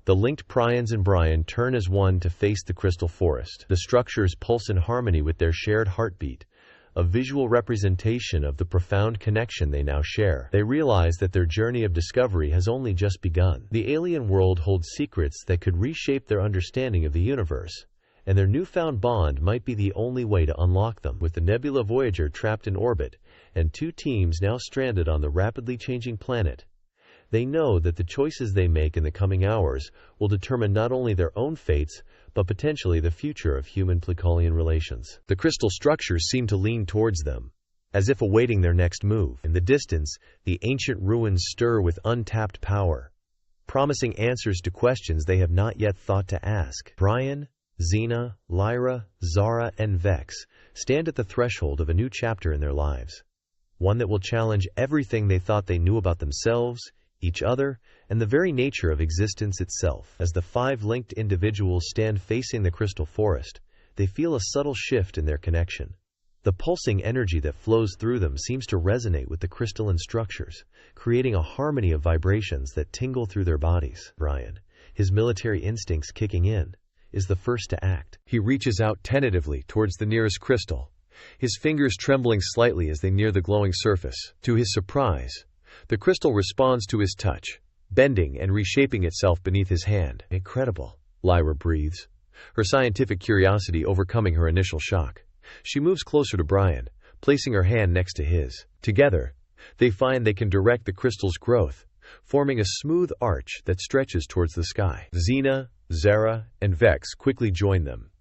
the linked Pryans and Brian turn as one to face the crystal forest. The structures pulse in harmony with their shared heartbeat, a visual representation of the profound connection they now share. They realize that their journey of discovery has only just begun. The alien world holds secrets that could reshape their understanding of the universe, and their newfound bond might be the only way to unlock them. With the Nebula Voyager trapped in orbit, and two teams now stranded on the rapidly changing planet, they know that the choices they make in the coming hours will determine not only their own fates, but potentially the future of human-Plecolian relations. The crystal structures seem to lean towards them, as if awaiting their next move. In the distance, the ancient ruins stir with untapped power, promising answers to questions they have not yet thought to ask. Brian, Xena, Lyra, Zara, and Vex stand at the threshold of a new chapter in their lives, one that will challenge everything they thought they knew about themselves, each other, and the very nature of existence itself. As the five linked individuals stand facing the crystal forest, they feel a subtle shift in their connection. The pulsing energy that flows through them seems to resonate with the crystalline structures, creating a harmony of vibrations that tingle through their bodies. Brian, his military instincts kicking in, is the first to act. He reaches out tentatively towards the nearest crystal, his fingers trembling slightly as they near the glowing surface. To his surprise, the crystal responds to his touch, bending and reshaping itself beneath his hand. "Incredible," Lyra breathes, her scientific curiosity overcoming her initial shock. She moves closer to Brian, placing her hand next to his. Together, they find they can direct the crystal's growth, forming a smooth arch that stretches towards the sky. Xena, Zara, and Vex quickly join them,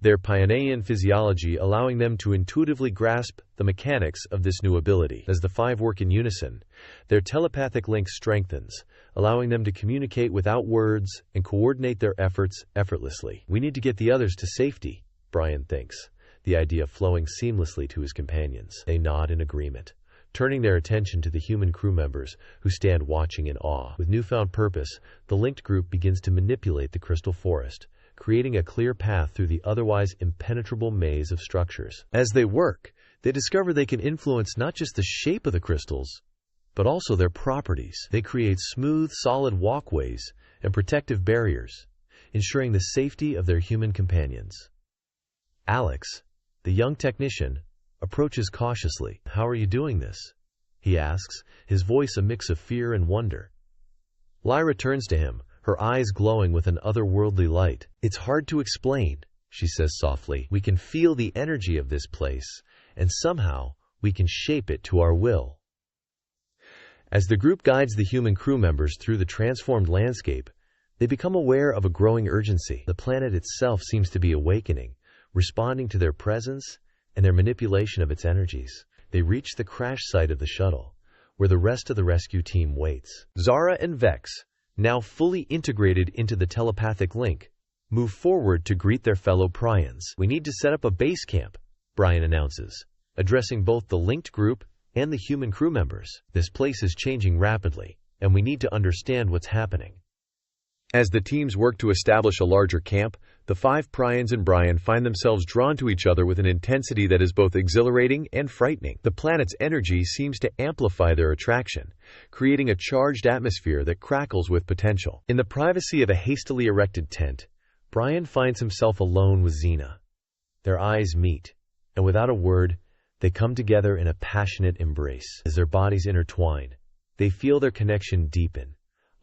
their Pionean physiology allowing them to intuitively grasp the mechanics of this new ability. As the five work in unison, their telepathic link strengthens, allowing them to communicate without words and coordinate their efforts effortlessly. We need to get the others to safety, Brian thinks, the idea flowing seamlessly to his companions. They nod in agreement, turning their attention to the human crew members who stand watching in awe. With newfound purpose, the linked group begins to manipulate the crystal forest, creating a clear path through the otherwise impenetrable maze of structures. As they work, they discover they can influence not just the shape of the crystals, but also their properties. They create smooth, solid walkways and protective barriers, ensuring the safety of their human companions. Alex, the young technician, approaches cautiously. "How are you doing this?" he asks, his voice a mix of fear and wonder. Lyra turns to him, her eyes glowing with an otherworldly light. "It's hard to explain," she says softly. "We can feel the energy of this place, and somehow we can shape it to our will." As the group guides the human crew members through the transformed landscape, they become aware of a growing urgency. The planet itself seems to be awakening, responding to their presence and their manipulation of its energies. They reach the crash site of the shuttle, where the rest of the rescue team waits. Zara and Vex, now fully integrated into the telepathic link, move forward to greet their fellow Prions. "We need to set up a base camp," Brian announces, addressing both the linked group and the human crew members. "This place is changing rapidly, and we need to understand what's happening." As the teams work to establish a larger camp, the five Prions and Brian find themselves drawn to each other with an intensity that is both exhilarating and frightening. The planet's energy seems to amplify their attraction, creating a charged atmosphere that crackles with potential. In the privacy of a hastily erected tent, Brian finds himself alone with Xena. Their eyes meet, and without a word, they come together in a passionate embrace. As their bodies intertwine, they feel their connection deepen,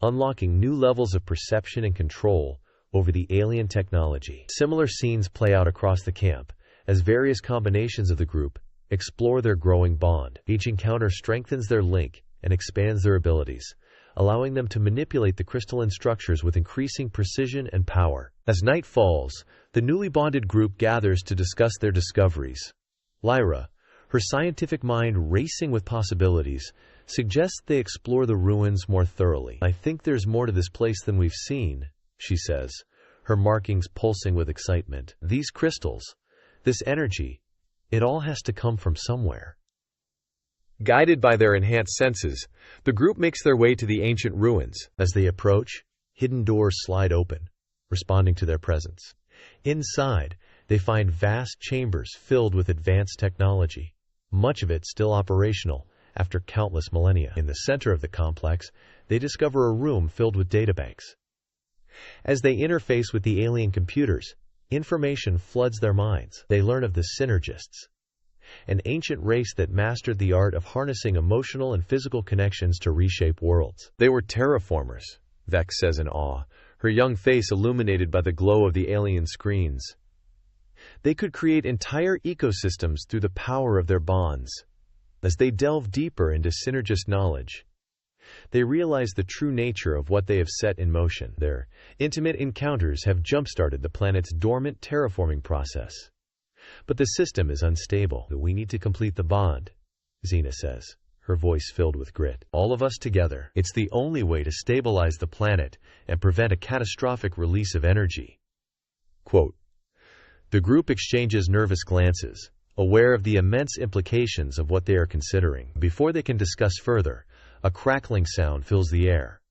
unlocking new levels of perception and control over the alien technology. Similar scenes play out across the camp, as various combinations of the group explore their growing bond. Each encounter strengthens their link and expands their abilities, allowing them to manipulate the crystalline structures with increasing precision and power. As night falls, the newly bonded group gathers to discuss their discoveries. Lyra, her scientific mind racing with possibilities, suggests they explore the ruins more thoroughly. "I think there's more to this place than we've seen," she says, her markings pulsing with excitement. "These crystals, this energy, it all has to come from somewhere." Guided by their enhanced senses, the group makes their way to the ancient ruins. As they approach, hidden doors slide open, responding to their presence. Inside, they find vast chambers filled with advanced technology, much of it still operational after countless millennia. In the center of the complex, they discover a room filled with databanks. As they interface with the alien computers, information floods their minds. They learn of the Synergists, an ancient race that mastered the art of harnessing emotional and physical connections to reshape worlds. "They were terraformers," Vex says in awe, her young face illuminated by the glow of the alien screens. "They could create entire ecosystems through the power of their bonds." As they delve deeper into Synergist knowledge, they realize the true nature of what they have set in motion. Their intimate encounters have jump-started the planet's dormant terraforming process. But the system is unstable. "We need to complete the bond," Xena says, her voice filled with grit. "All of us together. It's the only way to stabilize the planet and prevent a catastrophic release of energy." Quote, the group exchanges nervous glances, aware of the immense implications of what they are considering. Before they can discuss further, a crackling sound fills the air.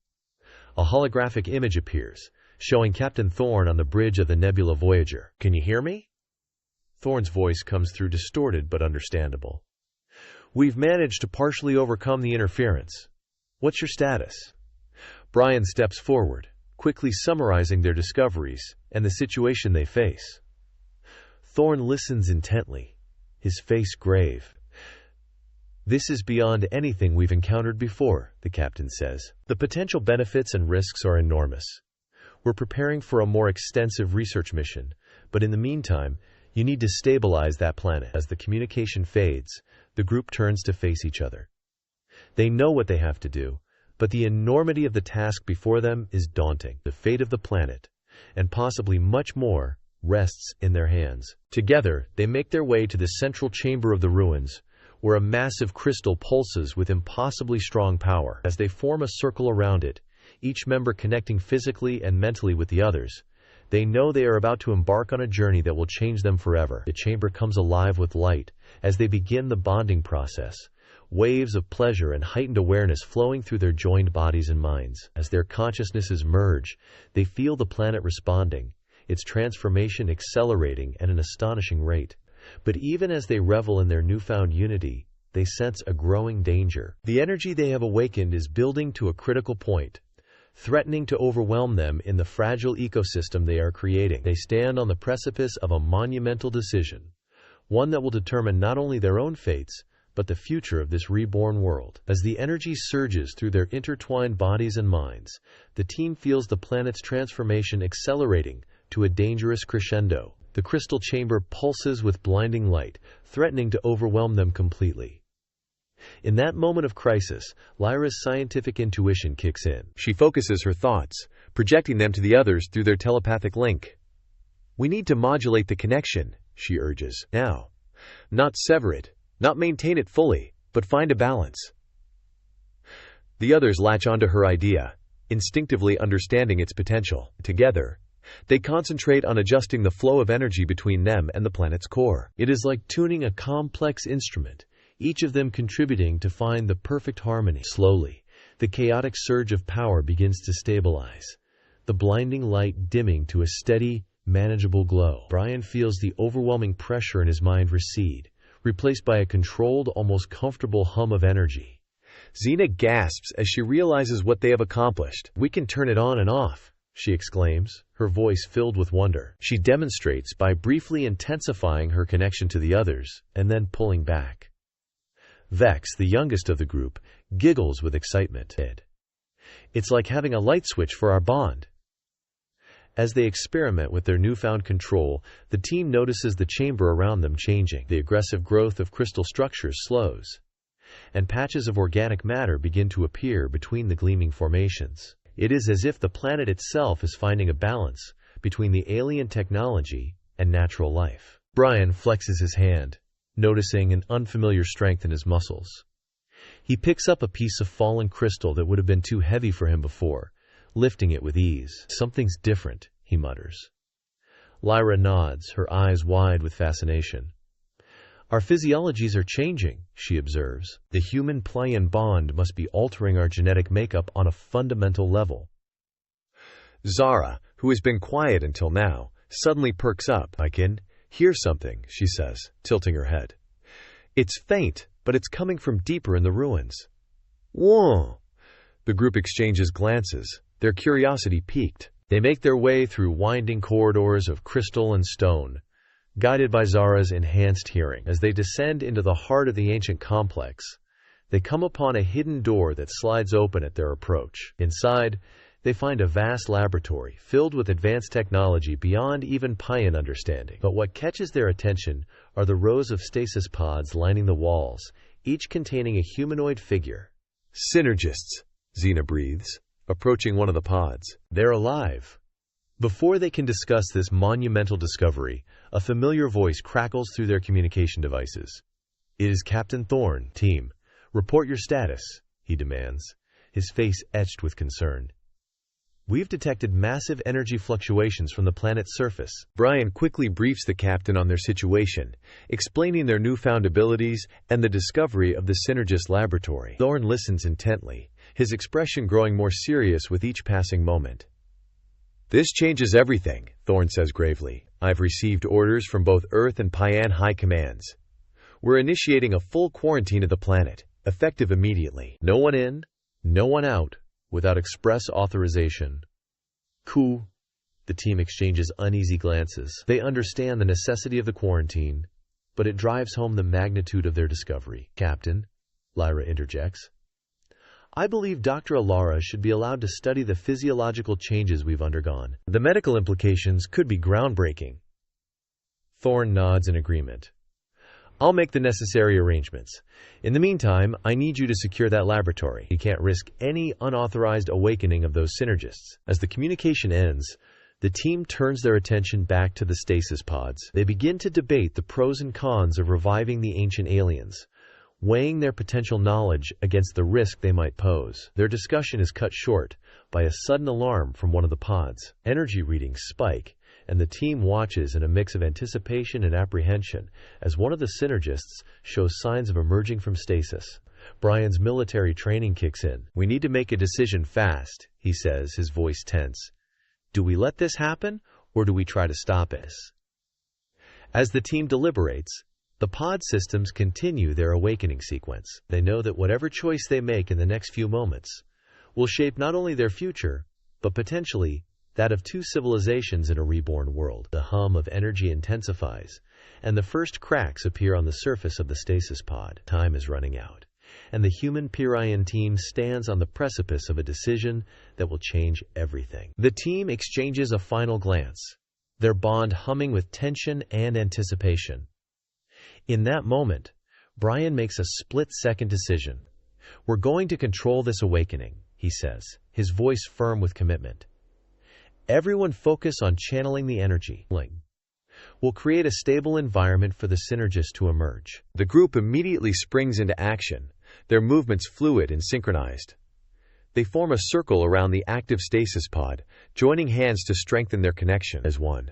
A holographic image appears, showing Captain Thorne on the bridge of the Nebula Voyager. "Can you hear me?" Thorne's voice comes through distorted but understandable. "We've managed to partially overcome the interference. What's your status?" Brian steps forward, quickly summarizing their discoveries and the situation they face. Thorne listens intently, his face grave. "This is beyond anything we've encountered before," the captain says. "The potential benefits and risks are enormous. We're preparing for a more extensive research mission, but in the meantime, you need to stabilize that planet." As the communication fades, the group turns to face each other. They know what they have to do, but the enormity of the task before them is daunting. The fate of the planet, and possibly much more, rests in their hands. Together, they make their way to the central chamber of the ruins, where a massive crystal pulses with impossibly strong power. As they form a circle around it, each member connecting physically and mentally with the others, they know they are about to embark on a journey that will change them forever. The chamber comes alive with light as they begin the bonding process, waves of pleasure and heightened awareness flowing through their joined bodies and minds. As their consciousnesses merge, they feel the planet responding, its transformation accelerating at an astonishing rate. But even as they revel in their newfound unity, they sense a growing danger. The energy they have awakened is building to a critical point, threatening to overwhelm them in the fragile ecosystem they are creating. They stand on the precipice of a monumental decision, one that will determine not only their own fates, but the future of this reborn world. As the energy surges through their intertwined bodies and minds, the team feels the planet's transformation accelerating to a dangerous crescendo. The crystal chamber pulses with blinding light, threatening to overwhelm them completely. In that moment of crisis, Lyra's scientific intuition kicks in. She focuses her thoughts, projecting them to the others through their telepathic link. "We need to modulate the connection," she urges. "Now. Not sever it, not maintain it fully, but find a balance." The others latch onto her idea, instinctively understanding its potential. Together, they concentrate on adjusting the flow of energy between them and the planet's core. It is like tuning a complex instrument, each of them contributing to find the perfect harmony. Slowly, the chaotic surge of power begins to stabilize, the blinding light dimming to a steady, manageable glow. Brian feels the overwhelming pressure in his mind recede, replaced by a controlled, almost comfortable hum of energy. Xena gasps as she realizes what they have accomplished. "We can turn it on and off," she exclaims, her voice filled with wonder. She demonstrates by briefly intensifying her connection to the others, and then pulling back. Vex, the youngest of the group, giggles with excitement. "It's like having a light switch for our bond." As they experiment with their newfound control, the team notices the chamber around them changing. The aggressive growth of crystal structures slows, and patches of organic matter begin to appear between the gleaming formations. It is as if the planet itself is finding a balance between the alien technology and natural life. Brian flexes his hand, noticing an unfamiliar strength in his muscles. He picks up a piece of fallen crystal that would have been too heavy for him before, lifting it with ease. "Something's different," he mutters. Lyra nods, her eyes wide with fascination. "Our physiologies are changing," she observes. "The human-Playan bond must be altering our genetic makeup on a fundamental level." Zara, who has been quiet until now, suddenly perks up. "I can hear something," she says, tilting her head. "It's faint, but it's coming from deeper in the ruins." "Whoa!" The group exchanges glances, their curiosity piqued. They make their way through winding corridors of crystal and stone, guided by Zara's enhanced hearing. As they descend into the heart of the ancient complex, they come upon a hidden door that slides open at their approach. Inside, they find a vast laboratory filled with advanced technology beyond even Payan understanding. But what catches their attention are the rows of stasis pods lining the walls, each containing a humanoid figure. "Synergists," Xena breathes, approaching one of the pods. "They're alive." Before they can discuss this monumental discovery, a familiar voice crackles through their communication devices. "It is Captain Thorne, team. Report your status," he demands, his face etched with concern. "We've detected massive energy fluctuations from the planet's surface." Brian quickly briefs the captain on their situation, explaining their newfound abilities and the discovery of the Synergist laboratory. Thorne listens intently, his expression growing more serious with each passing moment. "This changes everything," Thorne says gravely. "I've received orders from both Earth and Payan high commands. We're initiating a full quarantine of the planet, effective immediately. No one in, no one out, without express authorization." "Cool." The team exchanges uneasy glances. They understand the necessity of the quarantine, but it drives home the magnitude of their discovery. "Captain," Lyra interjects, "I believe Dr. Alara should be allowed to study the physiological changes we've undergone. The medical implications could be groundbreaking." Thorne nods in agreement. "I'll make the necessary arrangements. In the meantime, I need you to secure that laboratory. You can't risk any unauthorized awakening of those synergists." As the communication ends, The team turns their attention back to the stasis pods. They begin to debate the pros and cons of reviving the ancient aliens, weighing their potential knowledge against the risk they might pose. Their discussion is cut short by a sudden alarm from one of the pods. Energy readings spike, and the team watches in a mix of anticipation and apprehension as one of the synergists shows signs of emerging from stasis. Brian's military training kicks in. "We need to make a decision fast," he says, his voice tense. "Do we let this happen, or do we try to stop it?" As the team deliberates, the pod systems continue their awakening sequence. They know that whatever choice they make in the next few moments will shape not only their future, but potentially that of two civilizations in a reborn world. The hum of energy intensifies, and the first cracks appear on the surface of the stasis pod. Time is running out, and the human Pirian team stands on the precipice of a decision that will change everything. The team exchanges a final glance, their bond humming with tension and anticipation. In that moment, Brian makes a split-second decision. "We're going to control this awakening," he says, his voice firm with commitment. "Everyone focus on channeling the energy. We'll create a stable environment for the synergists to emerge." The group immediately springs into action, their movements fluid and synchronized. They form a circle around the active stasis pod, joining hands to strengthen their connection as one.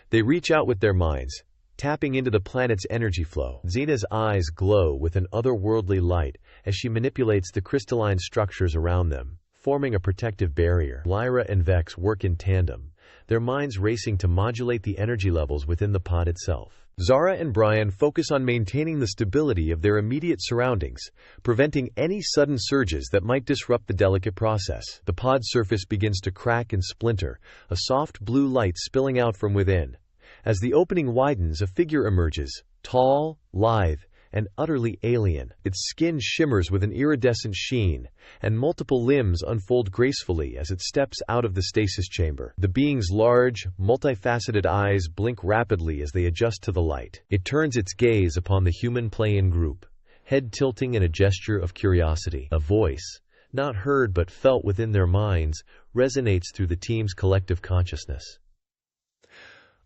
They reach out with their minds, tapping into the planet's energy flow. Xena's eyes glow with an otherworldly light as she manipulates the crystalline structures around them, forming a protective barrier. Lyra and Vex work in tandem, their minds racing to modulate the energy levels within the pod itself. Zara and Brian focus on maintaining the stability of their immediate surroundings, preventing any sudden surges that might disrupt the delicate process. The pod surface begins to crack and splinter, a soft blue light spilling out from within. As the opening widens, a figure emerges, tall, lithe, and utterly alien. Its skin shimmers with an iridescent sheen, and multiple limbs unfold gracefully as it steps out of the stasis chamber. The being's large, multifaceted eyes blink rapidly as they adjust to the light. It turns its gaze upon the human play-in group, head tilting in a gesture of curiosity. A voice, not heard but felt within their minds, resonates through the team's collective consciousness.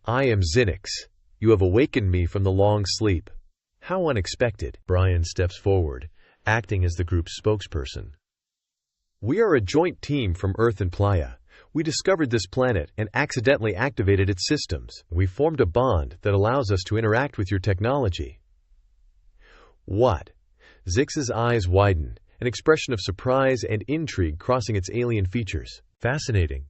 "I am Xenix. You have awakened me from the long sleep." "How unexpected." Brian steps forward, acting as the group's spokesperson. "We are a joint team from Earth and Playa. We discovered this planet and accidentally activated its systems. We formed a bond that allows us to interact with your technology." "What?" Zix's eyes widen, an expression of surprise and intrigue crossing its alien features. "Fascinating.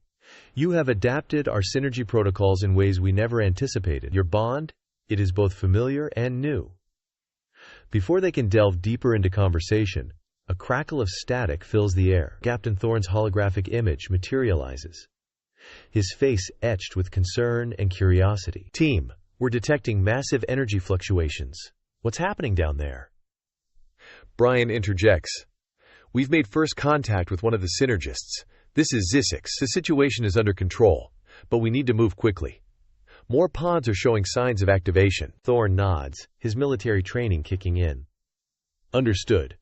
You have adapted our synergy protocols in ways we never anticipated. Your bond? It is both familiar and new." Before they can delve deeper into conversation, a crackle of static fills the air. Captain Thorne's holographic image materializes, his face etched with concern and curiosity. "Team, we're detecting massive energy fluctuations. What's happening down there?" Brian interjects. "We've made first contact with one of the synergists. This is Zisix. The situation is under control, but we need to move quickly. More pods are showing signs of activation." Thorne nods, his military training kicking in. "Understood.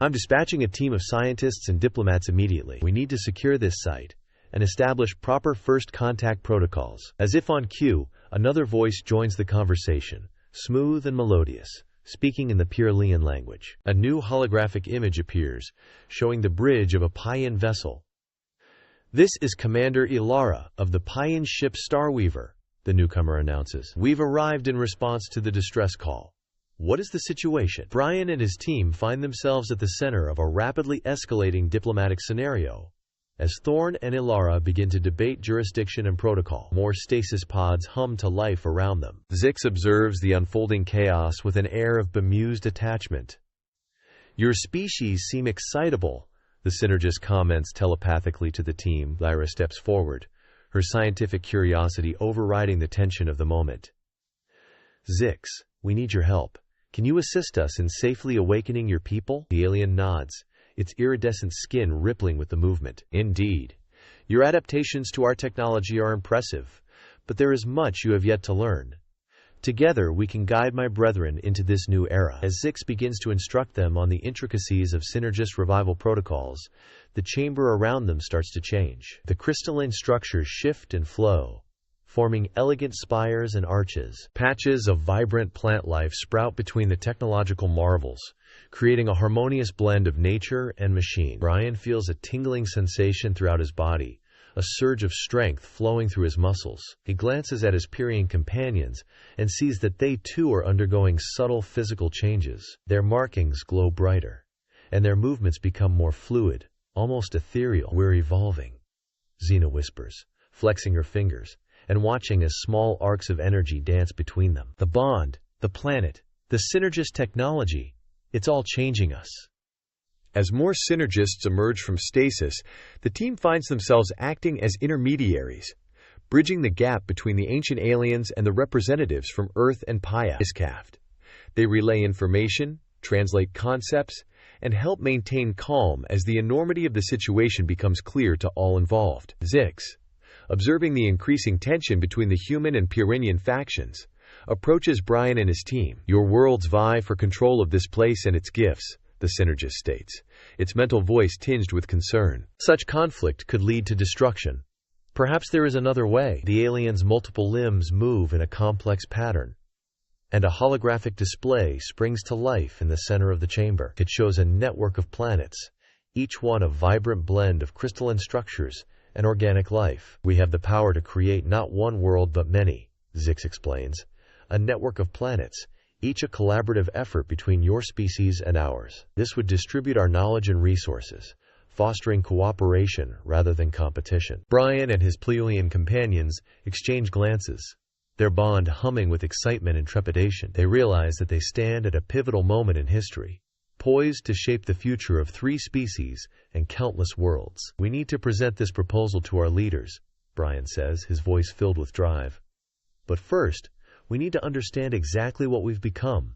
I'm dispatching a team of scientists and diplomats immediately. We need to secure this site and establish proper first contact protocols." As if on cue, another voice joins the conversation, smooth and melodious, speaking in the Pyrrhalian language. A new holographic image appears, showing the bridge of a Payan vessel. "This is Commander Ilara of the Payan ship Starweaver," the newcomer announces. "We've arrived in response to the distress call. What is the situation?" Brian and his team find themselves at the center of a rapidly escalating diplomatic scenario, as Thorne and Ilara begin to debate jurisdiction and protocol. More stasis pods hum to life around them. Zix observes the unfolding chaos with an air of bemused attachment. "Your species seem excitable," the synergist comments telepathically to the team. Lyra steps forward, her scientific curiosity overriding the tension of the moment. "Zix, we need your help. Can you assist us in safely awakening your people?" The alien nods, its iridescent skin rippling with the movement. "Indeed. Your adaptations to our technology are impressive, but there is much you have yet to learn. Together we can guide my brethren into this new era. As Zix begins to instruct them on the intricacies of synergist revival protocols, the chamber around them starts to change. The crystalline structures shift and flow, forming elegant spires and arches. Patches of vibrant plant life sprout between the technological marvels, creating a harmonious blend of nature and machine. Brian feels a tingling sensation throughout his body, a surge of strength flowing through his muscles. He glances at his Pyrian companions and sees that they too are undergoing subtle physical changes. Their markings glow brighter, and their movements become more fluid, almost ethereal. "We're evolving," Xena whispers, flexing her fingers and watching as small arcs of energy dance between them. The bond, the planet, the synergist technology, it's all changing us. As more synergists emerge from stasis, the team finds themselves acting as intermediaries, bridging the gap between the ancient aliens and the representatives from Earth and Paya. They relay information, translate concepts, and help maintain calm as the enormity of the situation becomes clear to all involved. Zix, observing the increasing tension between the human and Pyrenean factions, approaches Brian and his team. "Your worlds vie for control of this place and its gifts," the synergist states, its mental voice tinged with concern. "Such conflict could lead to destruction. Perhaps there is another way." The aliens' multiple limbs move in a complex pattern, and a holographic display springs to life in the center of the chamber. It shows a network of planets, each one a vibrant blend of crystalline structures and organic life. "We have the power to create not one world but many," Zix explains. "A network of planets, each a collaborative effort between your species and ours. This would distribute our knowledge and resources, fostering cooperation rather than competition." Brian and his Pleiadian companions exchange glances, their bond humming with excitement and trepidation. They realize that they stand at a pivotal moment in history, poised to shape the future of 3 species and countless worlds. "We need to present this proposal to our leaders," Brian says, his voice filled with drive. "But first, we need to understand exactly what we've become.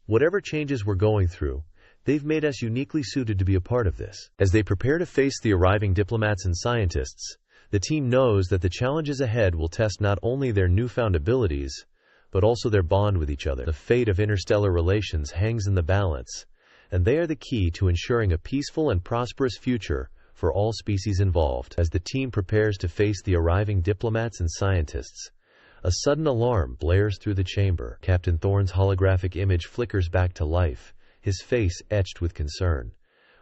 Whatever changes we're going through, they've made us uniquely suited to be a part of this." As they prepare to face the arriving diplomats and scientists, the team knows that the challenges ahead will test not only their newfound abilities, but also their bond with each other. The fate of interstellar relations hangs in the balance, and they are the key to ensuring a peaceful and prosperous future for all species involved. As the team prepares to face the arriving diplomats and scientists, a sudden alarm blares through the chamber. Captain Thorne's holographic image flickers back to life, his face etched with concern.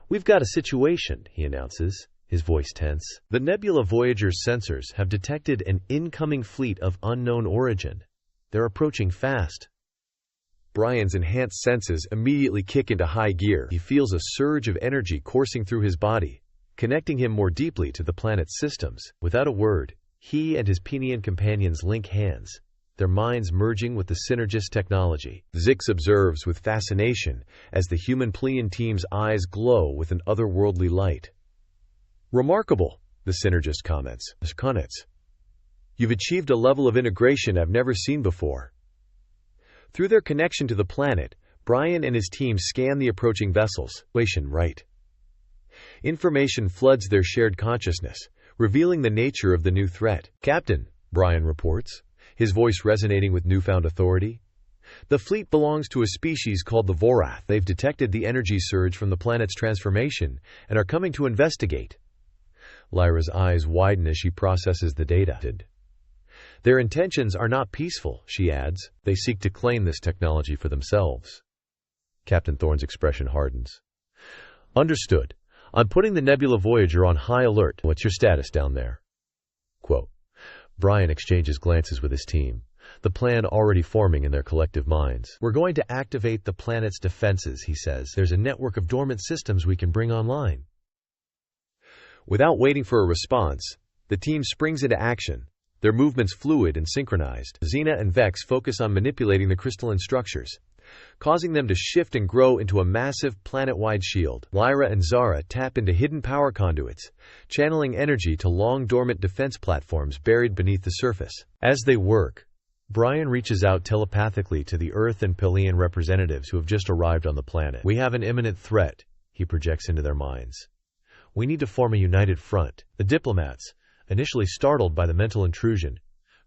"We've got a situation," he announces, his voice tense. "The Nebula Voyager's sensors have detected an incoming fleet of unknown origin. They're approaching fast." Brian's enhanced senses immediately kick into high gear. He feels a surge of energy coursing through his body, connecting him more deeply to the planet's systems. Without a word, he and his Pyrenean companions link hands, their minds merging with the synergist technology. Zix observes with fascination as the human Pleiadian team's eyes glow with an otherworldly light. "Remarkable," the synergist comments. "You've achieved a level of integration I've never seen before." Through their connection to the planet, Brian and his team scan the approaching vessels. Information floods their shared consciousness, revealing the nature of the new threat. "Captain," Brian reports, his voice resonating with newfound authority, "the fleet belongs to a species called the Vorath. They've detected the energy surge from the planet's transformation and are coming to investigate." Lyra's eyes widen as she processes the data. "Their intentions are not peaceful," she adds. "They seek to claim this technology for themselves." Captain Thorne's expression hardens. "Understood. I'm putting the Nebula Voyager on high alert. What's your status down there?" Brian exchanges glances with his team, the plan already forming in their collective minds. "We're going to activate the planet's defenses," he says. "There's a network of dormant systems we can bring online." Without waiting for a response, the team springs into action, their movements fluid and synchronized. Xena and Vex focus on manipulating the crystalline structures, causing them to shift and grow into a massive planet-wide shield. Lyra and Zara tap into hidden power conduits, channeling energy to long-dormant defense platforms buried beneath the surface. As they work, Brian reaches out telepathically to the Earth and Pyrenean representatives who have just arrived on the planet. "We have an imminent threat," he projects into their minds. "We need to form a united front." The diplomats, initially startled by the mental intrusion,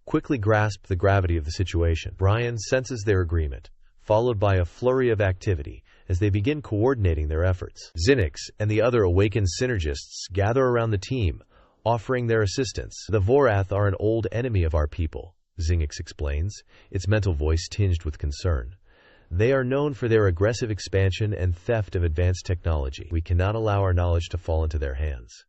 quickly grasp the gravity of the situation. Brian senses their agreement, followed by a flurry of activity as they begin coordinating their efforts. Xenix and the other awakened synergists gather around the team, offering their assistance. The Vorath are an old enemy of our people, Xenix explains, its mental voice tinged with concern. They are known for their aggressive expansion and theft of advanced technology. We cannot allow our knowledge to fall into their hands.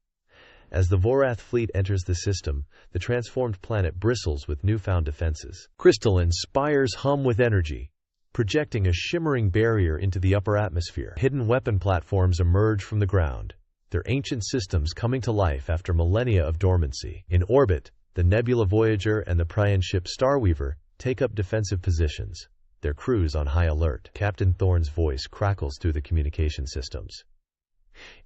As the Vorath fleet enters the system, the transformed planet bristles with newfound defenses. Crystalline spires hum with energy, projecting a shimmering barrier into the upper atmosphere. Hidden weapon platforms emerge from the ground, their ancient systems coming to life after millennia of dormancy. In orbit, the Nebula Voyager and the Prian ship Starweaver take up defensive positions, their crews on high alert. Captain Thorne's voice crackles through the communication systems.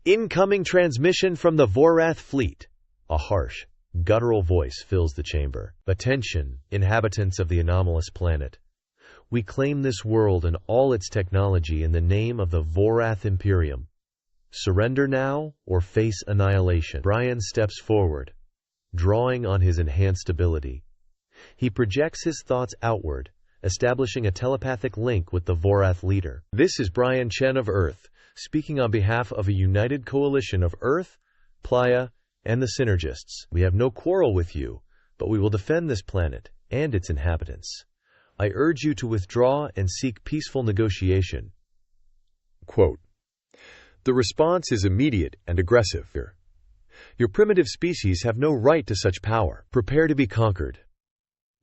Incoming transmission from the Vorath fleet. A harsh, guttural voice fills the chamber. Attention, inhabitants of the anomalous planet. We claim this world and all its technology in the name of the Vorath Imperium. Surrender now or face annihilation. Brian steps forward, drawing on his enhanced ability. He projects his thoughts outward, establishing a telepathic link with the Vorath leader. This is Brian Chen of Earth, speaking on behalf of a united coalition of Earth, Playa, and the Synergists. We have no quarrel with you, but we will defend this planet and its inhabitants. I urge you to withdraw and seek peaceful negotiation. Quote, the response is immediate and aggressive. Your primitive species have no right to such power. Prepare to be conquered.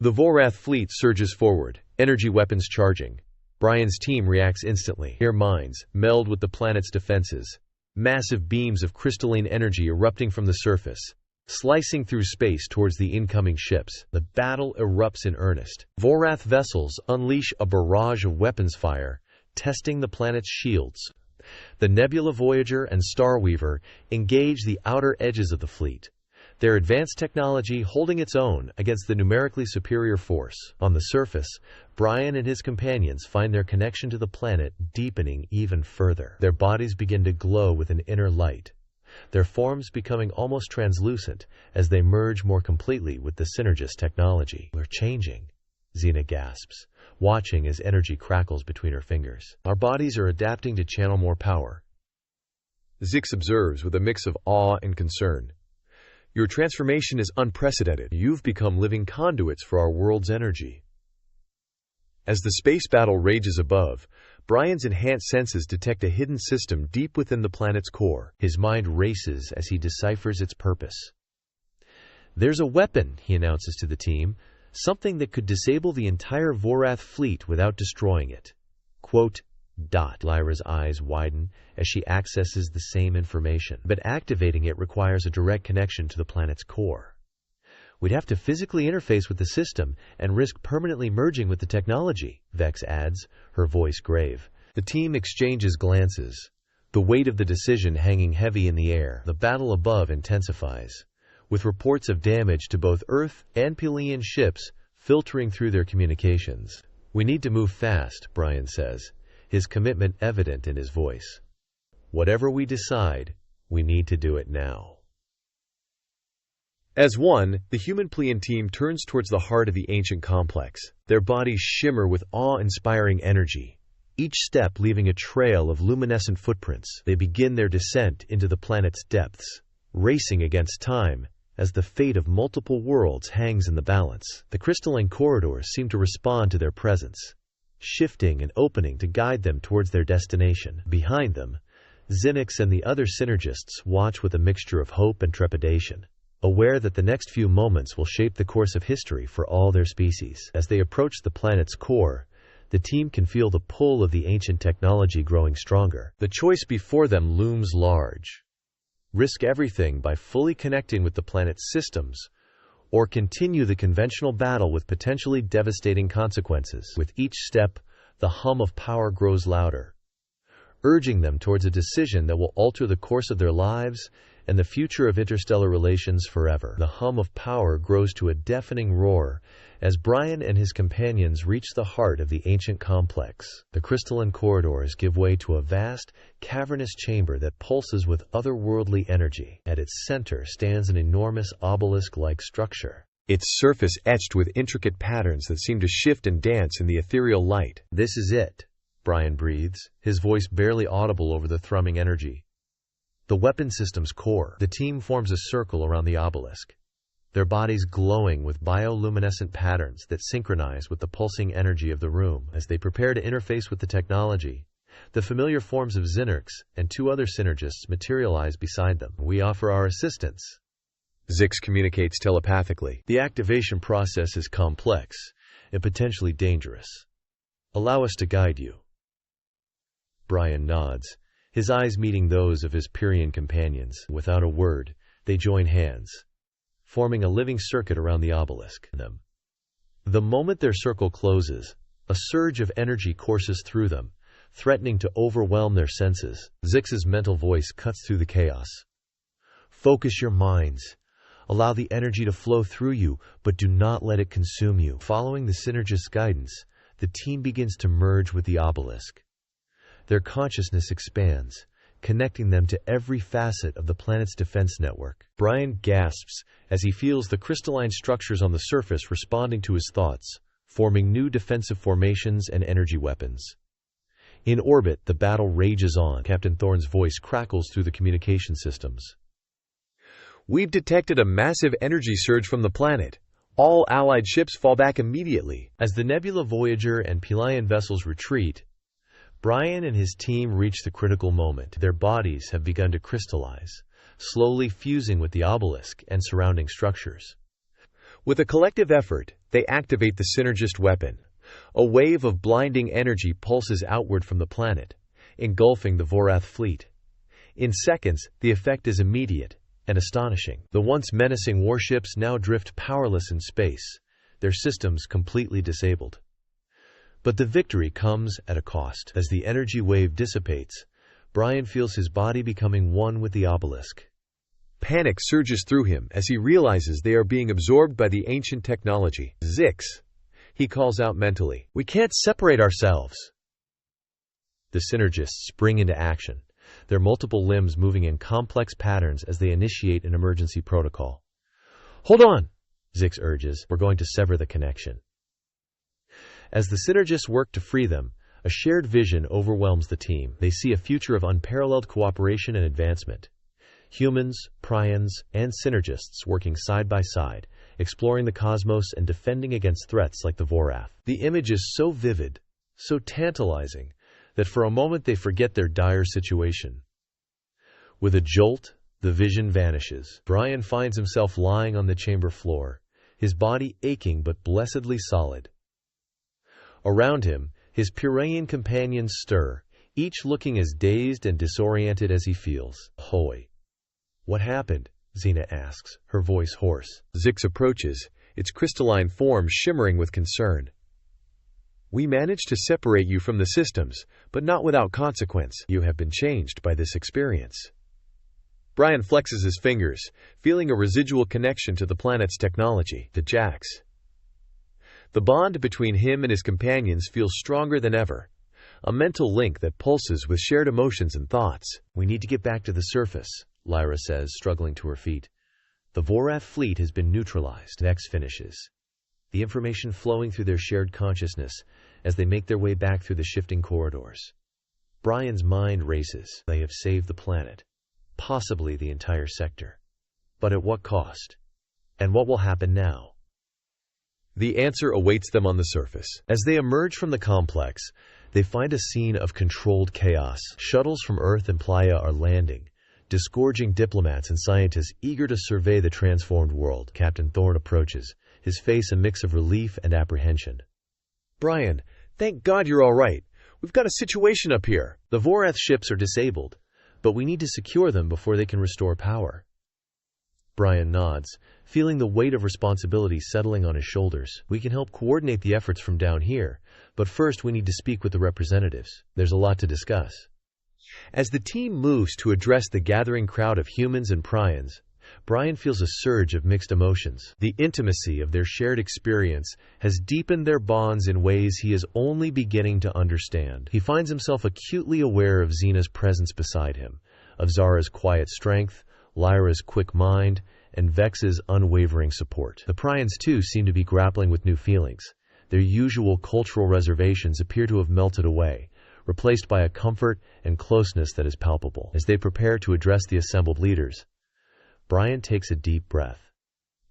The Vorath fleet surges forward, energy weapons charging. Brian's team reacts instantly. Their minds meld with the planet's defenses. Massive beams of crystalline energy erupting from the surface, slicing through space towards the incoming ships. The battle erupts in earnest. Vorath vessels unleash a barrage of weapons fire, testing the planet's shields. The Nebula Voyager and Starweaver engage the outer edges of the fleet, their advanced technology holding its own against the numerically superior force. On the surface, Brian and his companions find their connection to the planet deepening even further. Their bodies begin to glow with an inner light, their forms becoming almost translucent as they merge more completely with the Synergist technology. We're changing, Xena gasps, watching as energy crackles between her fingers. Our bodies are adapting to channel more power. Zix observes with a mix of awe and concern. Your transformation is unprecedented. You've become living conduits for our world's energy. As the space battle rages above, Brian's enhanced senses detect a hidden system deep within the planet's core. His mind races as he deciphers its purpose. There's a weapon, he announces to the team, something that could disable the entire Vorath fleet without destroying it. Quote, Lyra's eyes widen as she accesses the same information, but activating it requires a direct connection to the planet's core. We'd have to physically interface with the system and risk permanently merging with the technology, Vex adds, her voice grave. The team exchanges glances, the weight of the decision hanging heavy in the air. The battle above intensifies, with reports of damage to both Earth and Pelean ships filtering through their communications. We need to move fast, Brian says, his commitment evident in his voice. Whatever we decide, we need to do it now. As one, the human Pleian team turns towards the heart of the ancient complex. Their bodies shimmer with awe-inspiring energy, each step leaving a trail of luminescent footprints. They begin their descent into the planet's depths, racing against time as the fate of multiple worlds hangs in the balance. The crystalline corridors seem to respond to their presence, shifting and opening to guide them towards their destination. Behind them, Xenix and the other Synergists watch with a mixture of hope and trepidation, aware that the next few moments will shape the course of history for all their species. As they approach the planet's core, the team can feel the pull of the ancient technology growing stronger. The choice before them looms large. Risk everything by fully connecting with the planet's systems, or continue the conventional battle with potentially devastating consequences. With each step, the hum of power grows louder, urging them towards a decision that will alter the course of their lives and the future of interstellar relations forever. The hum of power grows to a deafening roar as Brian and his companions reach the heart of the ancient complex. The crystalline corridors give way to a vast, cavernous chamber that pulses with otherworldly energy. At its center stands an enormous obelisk-like structure, its surface etched with intricate patterns that seem to shift and dance in the ethereal light. "This is it," Brian breathes, his voice barely audible over the thrumming energy. The weapon system's core. The team forms a circle around the obelisk, their bodies glowing with bioluminescent patterns that synchronize with the pulsing energy of the room. As they prepare to interface with the technology, the familiar forms of Xenorcs and two other synergists materialize beside them. "We offer our assistance," Zix communicates telepathically. "The activation process is complex and potentially dangerous. Allow us to guide you." Brian nods, his eyes meeting those of his Pyrian companions. Without a word, they join hands, forming a living circuit around the obelisk. The moment their circle closes, a surge of energy courses through them, threatening to overwhelm their senses. Zix's mental voice cuts through the chaos. "Focus your minds. Allow the energy to flow through you, but do not let it consume you." Following the synergist's guidance, the team begins to merge with the obelisk. Their consciousness expands, connecting them to every facet of the planet's defense network. Brian gasps as he feels the crystalline structures on the surface responding to his thoughts, forming new defensive formations and energy weapons. In orbit, the battle rages on. Captain Thorne's voice crackles through the communication systems. "We've detected a massive energy surge from the planet. All Allied ships fall back immediately." As the Nebula Voyager and Pelion vessels retreat, Brian and his team reach the critical moment. Their bodies have begun to crystallize, slowly fusing with the obelisk and surrounding structures. With a collective effort, they activate the synergist weapon. A wave of blinding energy pulses outward from the planet, engulfing the Vorath fleet. In seconds, the effect is immediate and astonishing. The once menacing warships now drift powerless in space, their systems completely disabled. But the victory comes at a cost. As the energy wave dissipates, Brian feels his body becoming one with the obelisk. Panic surges through him as he realizes they are being absorbed by the ancient technology. "Zix," he calls out mentally. "We can't separate ourselves." The synergists spring into action, their multiple limbs moving in complex patterns as they initiate an emergency protocol. "Hold on," Zix urges. "We're going to sever the connection." As the synergists work to free them, a shared vision overwhelms the team. They see a future of unparalleled cooperation and advancement. Humans, Prions, and synergists working side by side, exploring the cosmos and defending against threats like the Vorath. The image is so vivid, so tantalizing, that for a moment they forget their dire situation. With a jolt, the vision vanishes. Brian finds himself lying on the chamber floor, his body aching but blessedly solid. Around him, his Pyrean companions stir, each looking as dazed and disoriented as he feels. "Hoy. What happened?" Xena asks, her voice hoarse. Zix approaches, its crystalline form shimmering with concern. "We managed to separate you from the systems, but not without consequence. You have been changed by this experience." Brian flexes his fingers, feeling a residual connection to the planet's technology. To Jax. The bond between him and his companions feels stronger than ever, a mental link that pulses with shared emotions and thoughts. "We need to get back to the surface," Lyra says, struggling to her feet. "The Vorath fleet has been neutralized." Vex finishes, the information flowing through their shared consciousness as they make their way back through the shifting corridors. Brian's mind races. They have saved the planet, possibly the entire sector. But at what cost? And what will happen now? The answer awaits them on the surface. As they emerge from the complex, they find a scene of controlled chaos. Shuttles from Earth and Playa are landing, disgorging diplomats and scientists eager to survey the transformed world. Captain Thorne approaches, his face a mix of relief and apprehension. "Brian, thank God you're all right. We've got a situation up here." "The Vorath ships are disabled, but we need to secure them before they can restore power." Brian nods, feeling the weight of responsibility settling on his shoulders. "We can help coordinate the efforts from down here, but first we need to speak with the representatives. There's a lot to discuss." As the team moves to address the gathering crowd of humans and Prions, Brian feels a surge of mixed emotions. The intimacy of their shared experience has deepened their bonds in ways he is only beginning to understand. He finds himself acutely aware of Xena's presence beside him, of Zara's quiet strength, Lyra's quick mind, and Vex's unwavering support. The Pryans, too, seem to be grappling with new feelings. Their usual cultural reservations appear to have melted away, replaced by a comfort and closeness that is palpable. As they prepare to address the assembled leaders, Brian takes a deep breath.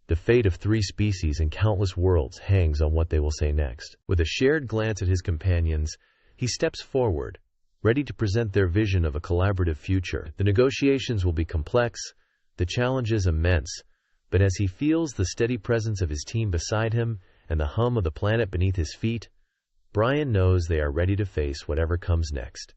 The fate of 3 species and countless worlds hangs on what they will say next. With a shared glance at his companions, he steps forward, ready to present their vision of a collaborative future. The negotiations will be complex, the challenges immense, but as he feels the steady presence of his team beside him and the hum of the planet beneath his feet, Brian knows they are ready to face whatever comes next.